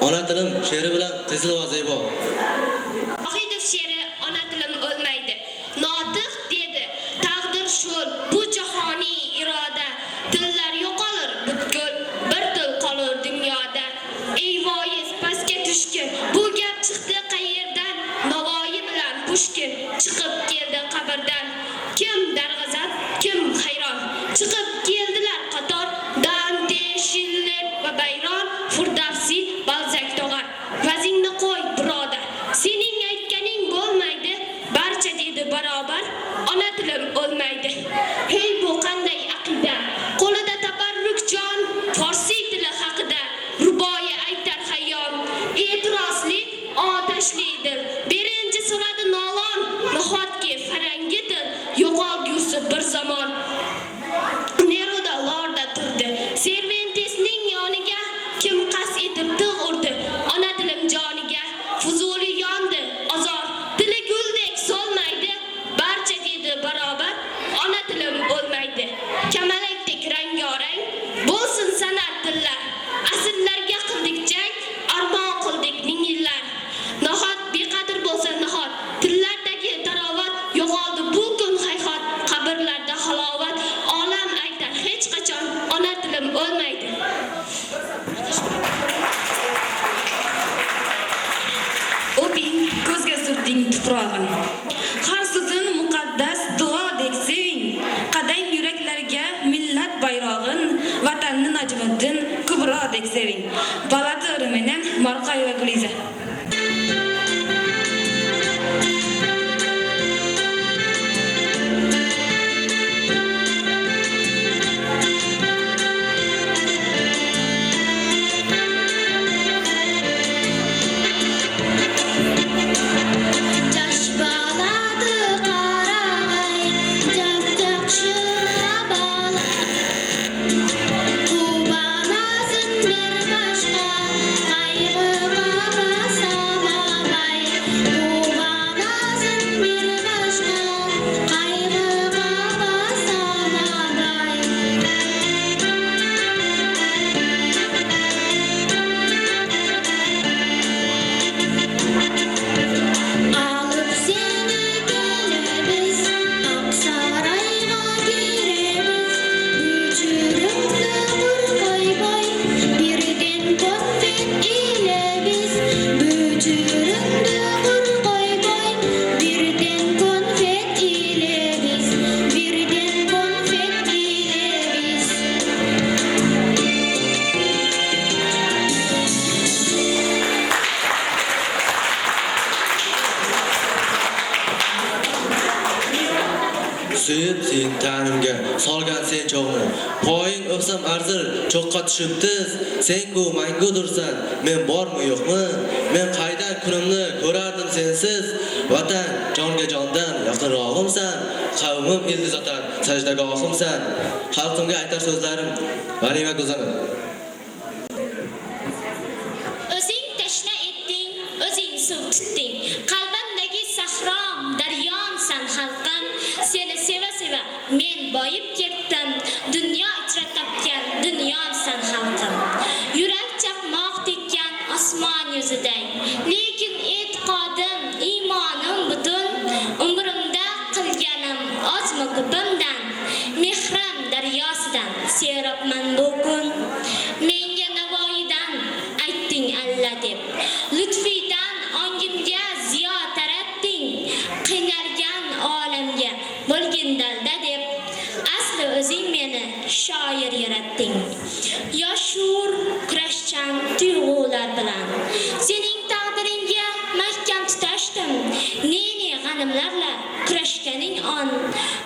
Ona tilim she'ri bilan tezil va zebo. Ohidov she'ri ona tilim o'lmaydi. Notiq dedi, taqdir sho'l, bu jahoniy iroda. Tillar yo'qolur, butkul, bir til qolur dunyoda. Ey voyiz pastga tushkin, bu gap chiqdi qayerdan? Navoiy bilan Pushkin chiqib keldi qabrdan. Kim darg'azab, kim hayron. Chiqib keldilar qator, Dante, Schiller va Bayron, Firdavsi, Balzac tog'ar. Vazingni qo'y, birodar. Sening aytganing bo'lmaydi, barcha dedi barobar. Ona tilim o'lmaydi. Hey, bu qanday aqida? Qo'lida tabarruk jon, Farsi tili haqida. Ruboiy aytar hayyom, e'tirosli, otashlidir. Birinchi so'radi nolon, nahotki farangidir. Yo'qolgusi bir zamon. Neruda lorda turdi. Cervantesning yoniga kim qas etib tig' urdi. Ona tilim joniga Fuzuli yondi, azor. Tili guldek solmaydi, barcha dedi barobar. Ona tilim o'lmaydi. Kamalakdek rang-yorang bo'lsin san'at tillar. Asrlarga qildik jang, armon qildik ming yillar. Nahot beqadr bo'lsa nahot, tillardagi tarovat yo'qoldi bu kun hayhot, qabrlarda halovat. Olam aytar hech qachon ona tilim o'lmaydi. O'ping, ko'zga surting tuprog'in. Har so'zin muqaddas duodek seving. Qadang yuraklarga millat bayrog'in, vatanni Najmiddin Kubrodek seving. Balati o'riminan Marqay va Guliza. Suyib sen tanimga solgan sen cho'g'ni. Poying o'psam arzir cho'qqa tushibdiz. Sen-ku mangu dursan, men bormi yo'qmi? Men qaydan kunimni ko'rardim sensiz. Vatan jonga jondan yaqinrog'imsan. Qavmim ildiz otar sajdagohimsan. Xalqimga aytar so'zlarim G'anima go'zalim. O'zing tashna etding, o'zing suv tutding. Qalbimdagi sahrom, daryomsan xalqim. Seni seva-seva men boyib ketdim. Dunyo ichra topgan dunyomsan xalqim. Yurak chaqmoq tekkan osmon yuziday. Lekin e'tiqodim, iymonim butun. Umrimda qilganim ozmi ko'pimdan. Mehrim daryosidan serobman bu kun. Menga Navoiydan aytding alla deb. Lutfidan ongimga ziyo taratding. Qiynalgan olamga bo'lgin dalda deb. Asli o'zing meni shoir yaratding. Yoshur kurashchan tuyg'ular bilan sening taqdiringga mahkam tutashdim. Ne g'animlarla kurashganing on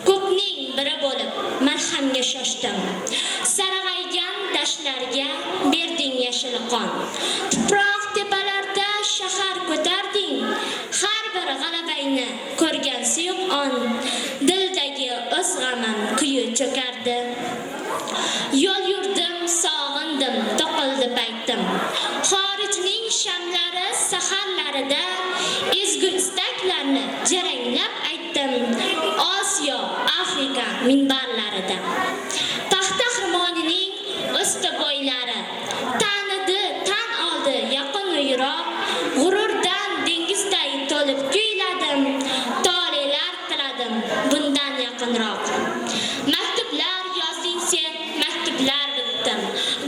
ko'pning biri bo'lib malhamga shoshdim. Sarg'aygan dashtlarga berding yashil qon. Tuproq tepalarda shahar ko'tarding. Har bir g'alabayni ko'rgan suyuq on dildagi o'z g'amim kuyi cho'kardi. Yo'l yurdim, sog'indim, to'qildi paytim. Xorijning shamlari saharlarida ezgu istaklarni jaranglab aytdim. Osiyo, Afrika minbarlarida. Taxta xirmonining usti bo'ylari tanidi, tan oldi yaqin va yiroq. G'ururdan dengizday to'lib kuyladim. Tolelar tiladim bundan yaqinroq. Maktublar yozding sen, maktublar bitdim.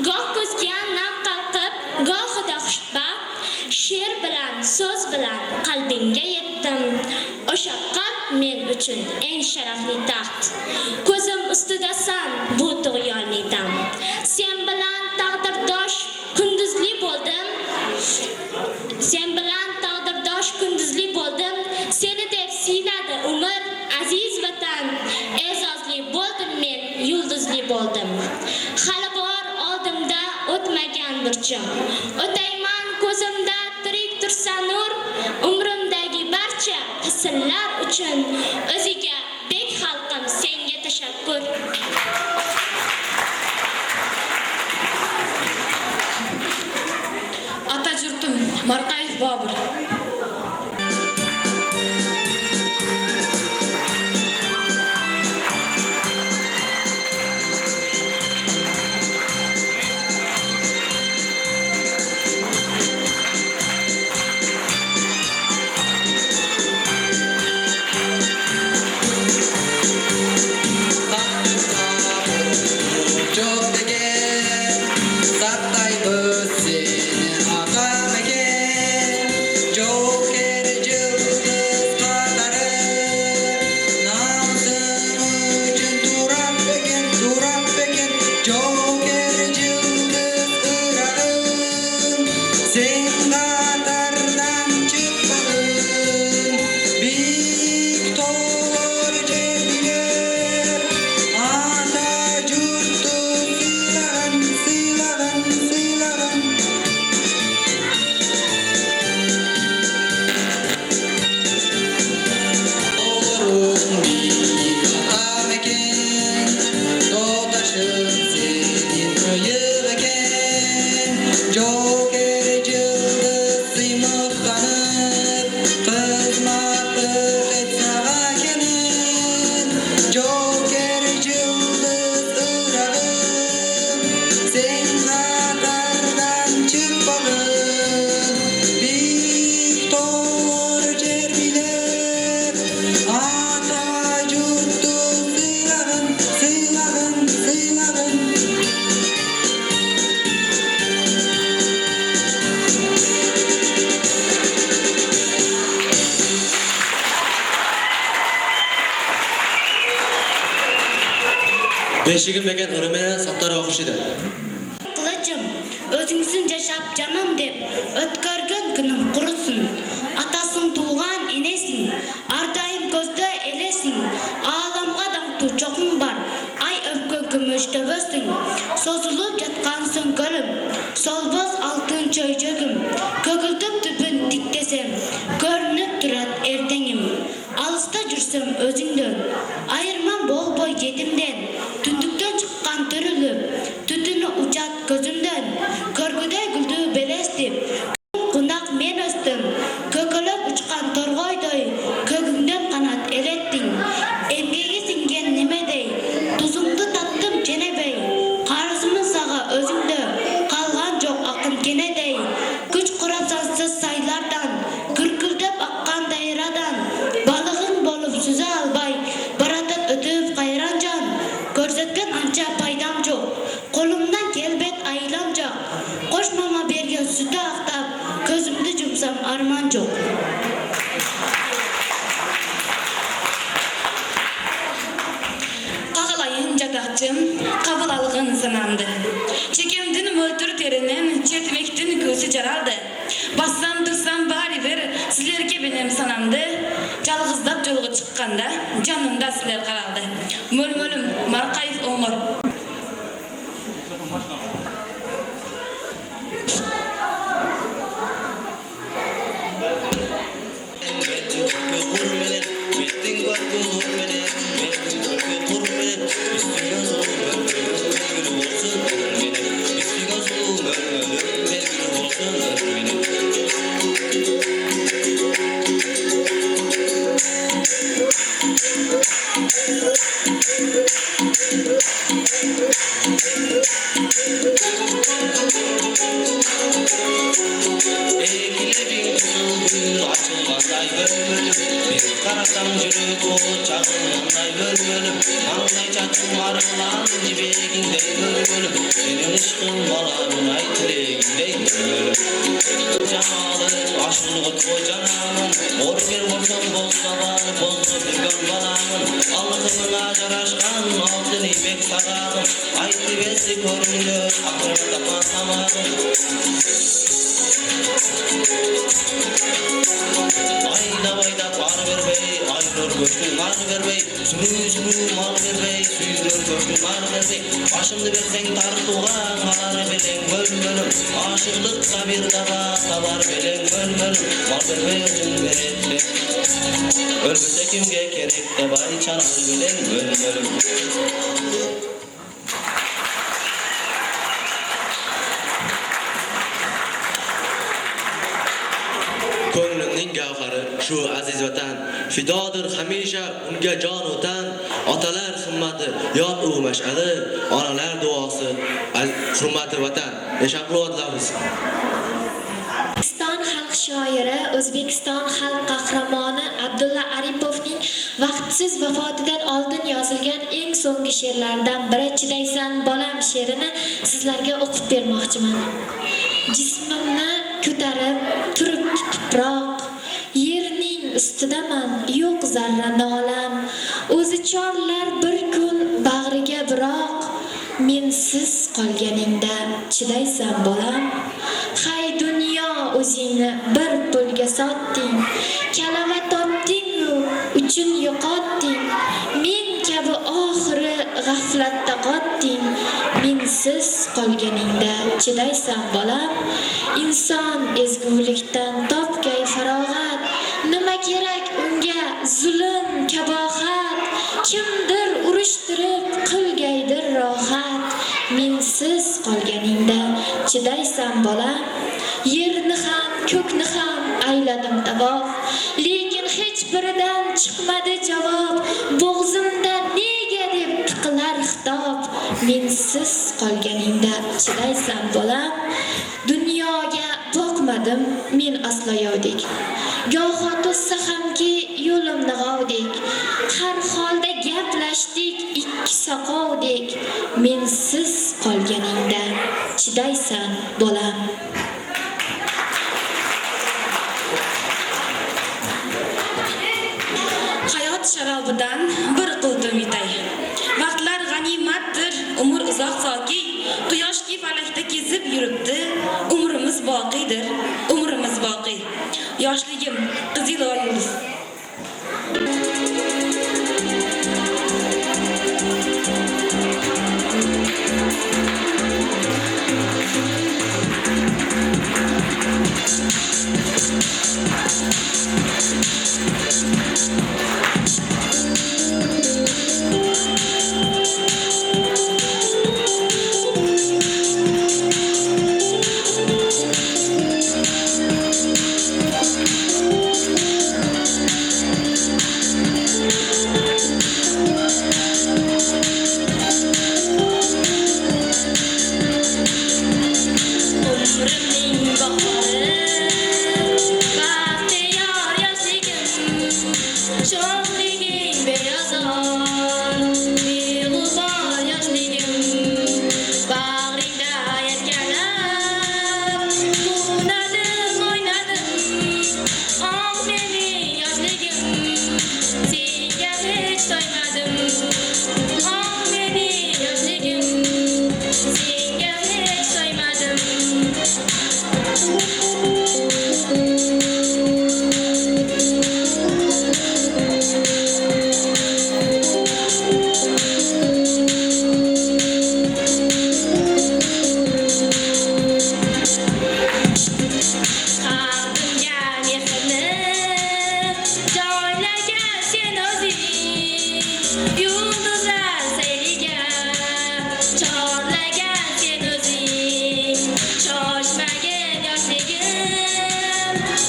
Goh ko'zga nam qalqib, gohida xushbat. She'r bilan, so'z bilan qalbingga yetdim. O'sha qalb men uchun eng sharafli taxt. Ko'zim ustidasan bu tug'yonli dam. Sen bilan taqdirdosh kunduzli bo'ldim. Sen bilan taqdirdosh kunduzli bo'ldim. Seni deb siyladi umr aziz vatan. E'zozli bo'ldim men, yulduzli bo'ldim. Hali bor oldimda o'tmagan burchim. O'tayman ko'zimda tirik tursa nur. Umrimdagi barcha fasllar uchun o'ziga bek xalqim senga tashakkur. Atajurtum Marqayev Bobur. Beshigim degan o'rimini sattar o'qishida. Qilichim, o'zingsin yashab janim deb o'tkirgan kunim qurisin. Atasin tug'an enesin, ardaim ko'zda elesin. Olamga dam so'rasam o'zingdan, ayirman bog' boy yetimdan, tundukdan chiqqan tirilib, tutuni uchat ko'zimdan, ko'rguday guldi beles deb, qundaq men o'sdim, ko'kalab uchqan torg'oyday, ko'gimdan qanot eletding, emgagi singan nimaday, tuzingni tatdim jenebay, qarzimiz saga o'zingda, qalgan jo'q aqin kenaday, kuch qurasan siz saylardan, gurkuldab aqqan dayradan, balig'ing bo'lib suza albay, baratat o'tib qayranjon, ko'rsatgan ancha paydam jo'q, qo'limdan kelbet aylanjoq, qo'shmama bergan suti aqtab, ko'zimni jumsam armon jo'q. Qag'alayin jadaqchim, qabul alg'in sanamdi. Chekimdin mo'ltir terining, chetmekdin ko'zi jaraldi. Bassam tursam bari bir sizlarga benim sanamdi. Jalg'izlab yo'lga chiqqanda jonimda sizlar qaraldi. Mo'l-mo'lim marqayib o'ng'ir. Karasam yürü çağırmanday bölbölüm Anlay çatım arılan dibegindey bölbölüm Senin ışkın balamın ay tilegindey bölbölüm Canalı aşılığı kocanamın Or bir borsan bozsalar bozdu durgan balamın Allah'ımına jaraşkan altın ibek sagağım Aytı besi körümlü akırma tapma tamağım Ayda var vermey, aynur köşkün var vermey Sürü mal vermey, süyürür köşkün var vermey Başımdı versen tartuğa, kalar belen bölmölüm Aşıklıkta bir dava, kalar belen bölmölüm Mal vermey özün veretme Ölmüse kimge kerek de bay çalar belen bölmölüm Ko'nglimning gavhari shu aziz vatan, fidodir hamisha unga jon o'tan, otalar himmati yod u mash'ali, onalar duosi, hurmati vatan. Tashakkurlarimiz. O'zbekiston xalq shoiri, O'zbekiston xalq qahramoni Abdulla Aripovning vaqtsiz vafotidan oldin yozilgan eng so'nggi she'rlaridan biri Chidaysan bolam she'rini sizlarga o'qib bermoqchiman. Jismimni ko'tarib turibdi tuproq, yerning ustidaman, yo'q zarra nolam, o'zi chorlar bir kun bag'riga biroq, mensiz qolganingda chidaysan bolam. Hay dunyo, o'zingni bir pulga sotding, kalava topding-u uchun yo'qotding, men kabi oxiri g'aflatda qotding, mensiz qolganingda chidaysan bolam. Inson ezgulikdan topgay farog'at, nima kerak unga zulm kabohat, kimdir urushtirib qilgaydir rohat, mensiz qolganingda chidaysan bolam. Yerni ham ko'kni ham ayladim tavof, lekin hech biridan chiqmadi javob. Bo'g'zimda nega deb tiqilar xitob, mensiz qolganingda chidaysan bolam. Dunyoga boqmadim men aslo yovdek, goho to'ssa hamki yo'limni g'ovdek, har holda gaplashdik ikki soqovdek, mensiz qolganingda chidaysan bolam. Hayot sharobidan bir qildim yutay. Vaqtlar g'animatdir, umr uzoq soki, quyoshki falakda kezib yuribdi, umrimiz boqiydir, umrimiz boqiy. Yoshligim qizil yulduz.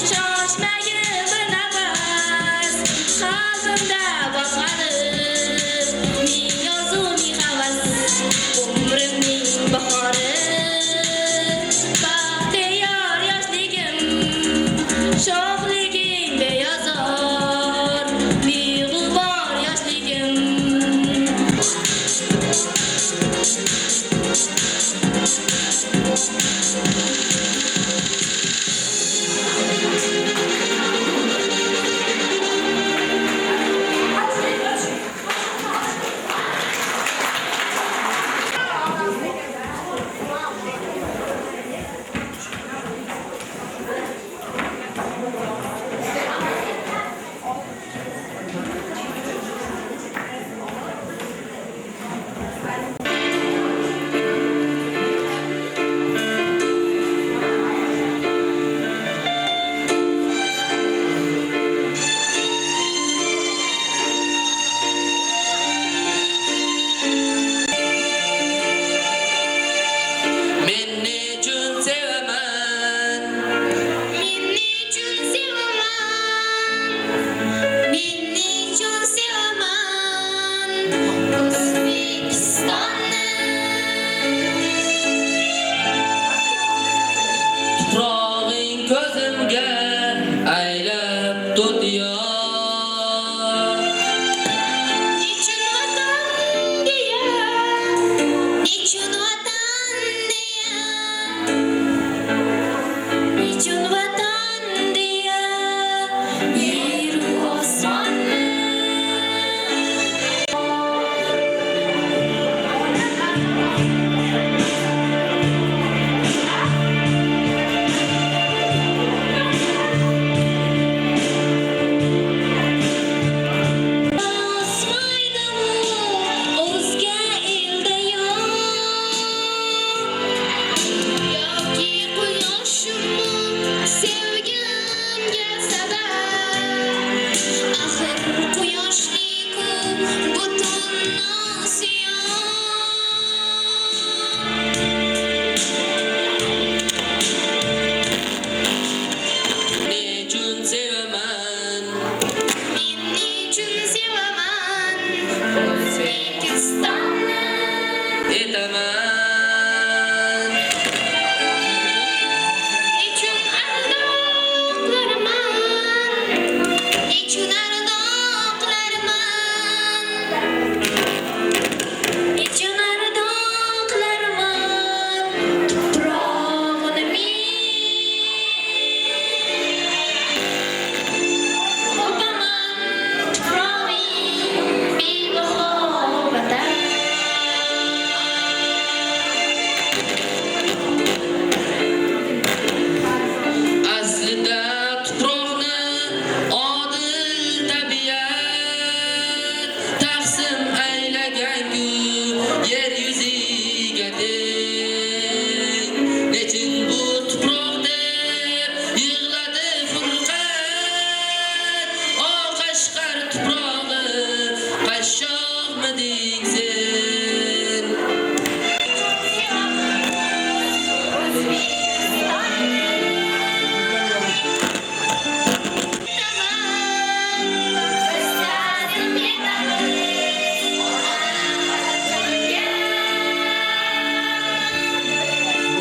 shoshmagin bir nafas qalbimda botqanim ming orzu ming havas umrimning bahori baxtiyor yoshligim sho'xliging beyozor beg'ubor yoshligim Men nechun sevaman Men nechun sevaman Men nechun sevaman O'zbekistonni tuprog'ing ko'zimga aylab to'tiyor Nechun vatan deya Nechun vatan deya Nechun vatan deya Yeru osmonni Osmaydimu o'zga elda yoki quyoshimni sevgimga sabab axir quyoshliku butun Osiyo nechun sevaman Men nechun sevaman O'zbekistonni etaman Nechun ardoqlarman Nechun ardoqlarman Nechun ardoqlarman Tuprog'ini o'paman tuprog'ing bebaho vatan aslida tuproqni odil tabiat taqsim aylagan-ku yer yuziga teng nechun bu tuproq deb yig'ladi furqat o Qashqar tuprog'i qashshoqmiding sen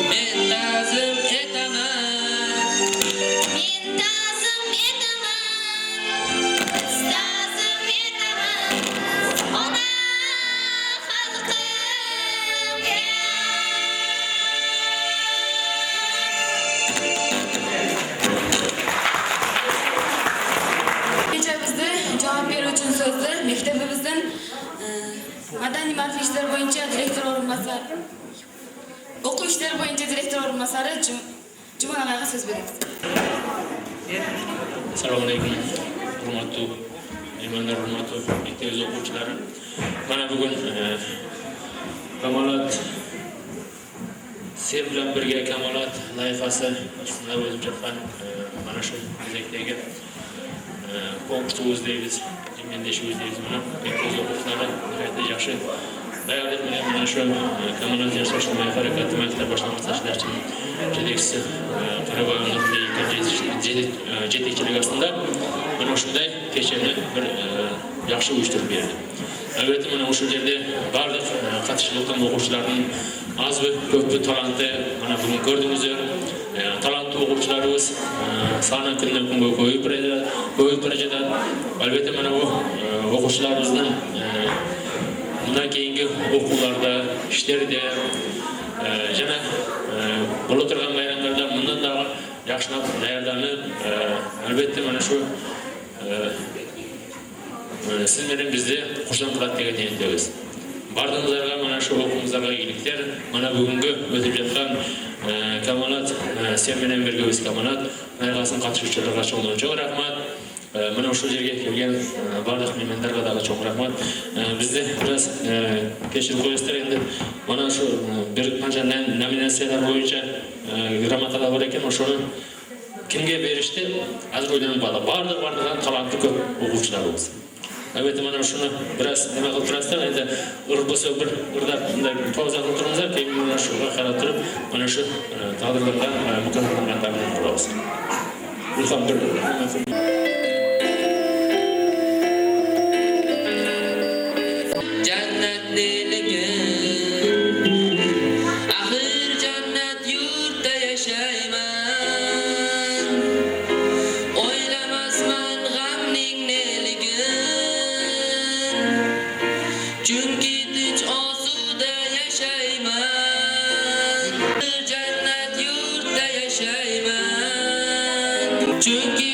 men ta'zim etaman Men ta'zim etaman ta'zim etaman ona xalqimga Kecha bizni javob beruvchi so'zni maktabimizdan madaniy ma'rifiy ishlar bo'yicha direktor o'rinbosari o'quv ishlari bo'yicha direktor o'rinbosari Jumon og'ayga so'z beramiz. Assalomu alaykum. Hurmatli mehmonlar, hurmatli maktab o'quvchilari. Mana bugun Kamolat Sen bilan birga Kamolat loyihasi aslida o'zicha fan mana shu bizakdagi konkursni o'zlaymiz. Endi shu o'zlaymiz mana maktab o'quvchilari nihoyatda yaxshi tayyorlik bilan mana shu Kamolat yashash harakati maktab boshlang'ich tashkilotchisi jedekisi Qarabog'ning yetakchiligi ostida mana shunday kechani bir yaxshi uyushtirib berdi. Albatta mana o'sha yerda barliq qatnashib o'tgan o'quvchilarning azbi ko'pi talanti mana bugun ko'rdingizlar. Talantli o'quvchilarimiz soni kundan kunga ko'payib darajada. Albatta mana bu o'quvchilarimizning bundan keyingi o'quvlarda, ishlarida yana bo'lib turgan bayramlarda bundan da yaxshilab tayyorlanib, albatta mana shu siz bilan bizni xursand qiladi degan niyatdamiz. Bardingizlarga mana shu o'quvimizlarga iyiliklar, mana bugungi o'tib yotgan Kamolat, sen bilan birga biz Kamolat, loyihasining qatnashuvchilariga cho'ng rahmat. Mana shu yerga kelgan barliq mehmonlarga da cho'ng rahmat. Bizni biroz kechirib qo'yasizlar endi. Mana shu bir qancha nominatsiyalar bo'yicha grammatlar bor ekan, o'shani kimga berishdi? Hozir o'ylanib qoldi. Barliq talantli ko'p o'quvchilarimiz. Albatta mana shuni biroz nima qilib turasizlar, endi urib bo'lsa bir bunday pauza qilib turingizlar, keyin mana shu qarab turib, mana shu taqdirlardan mukofotlaridan tamin qilamiz. Ilhom bir Jannat neligim, axir jannat yurtda yashayman. O'ylamasman g'amning neligin, chunki tinch osuda yashayman. Jannat yurtda yashayman, chunki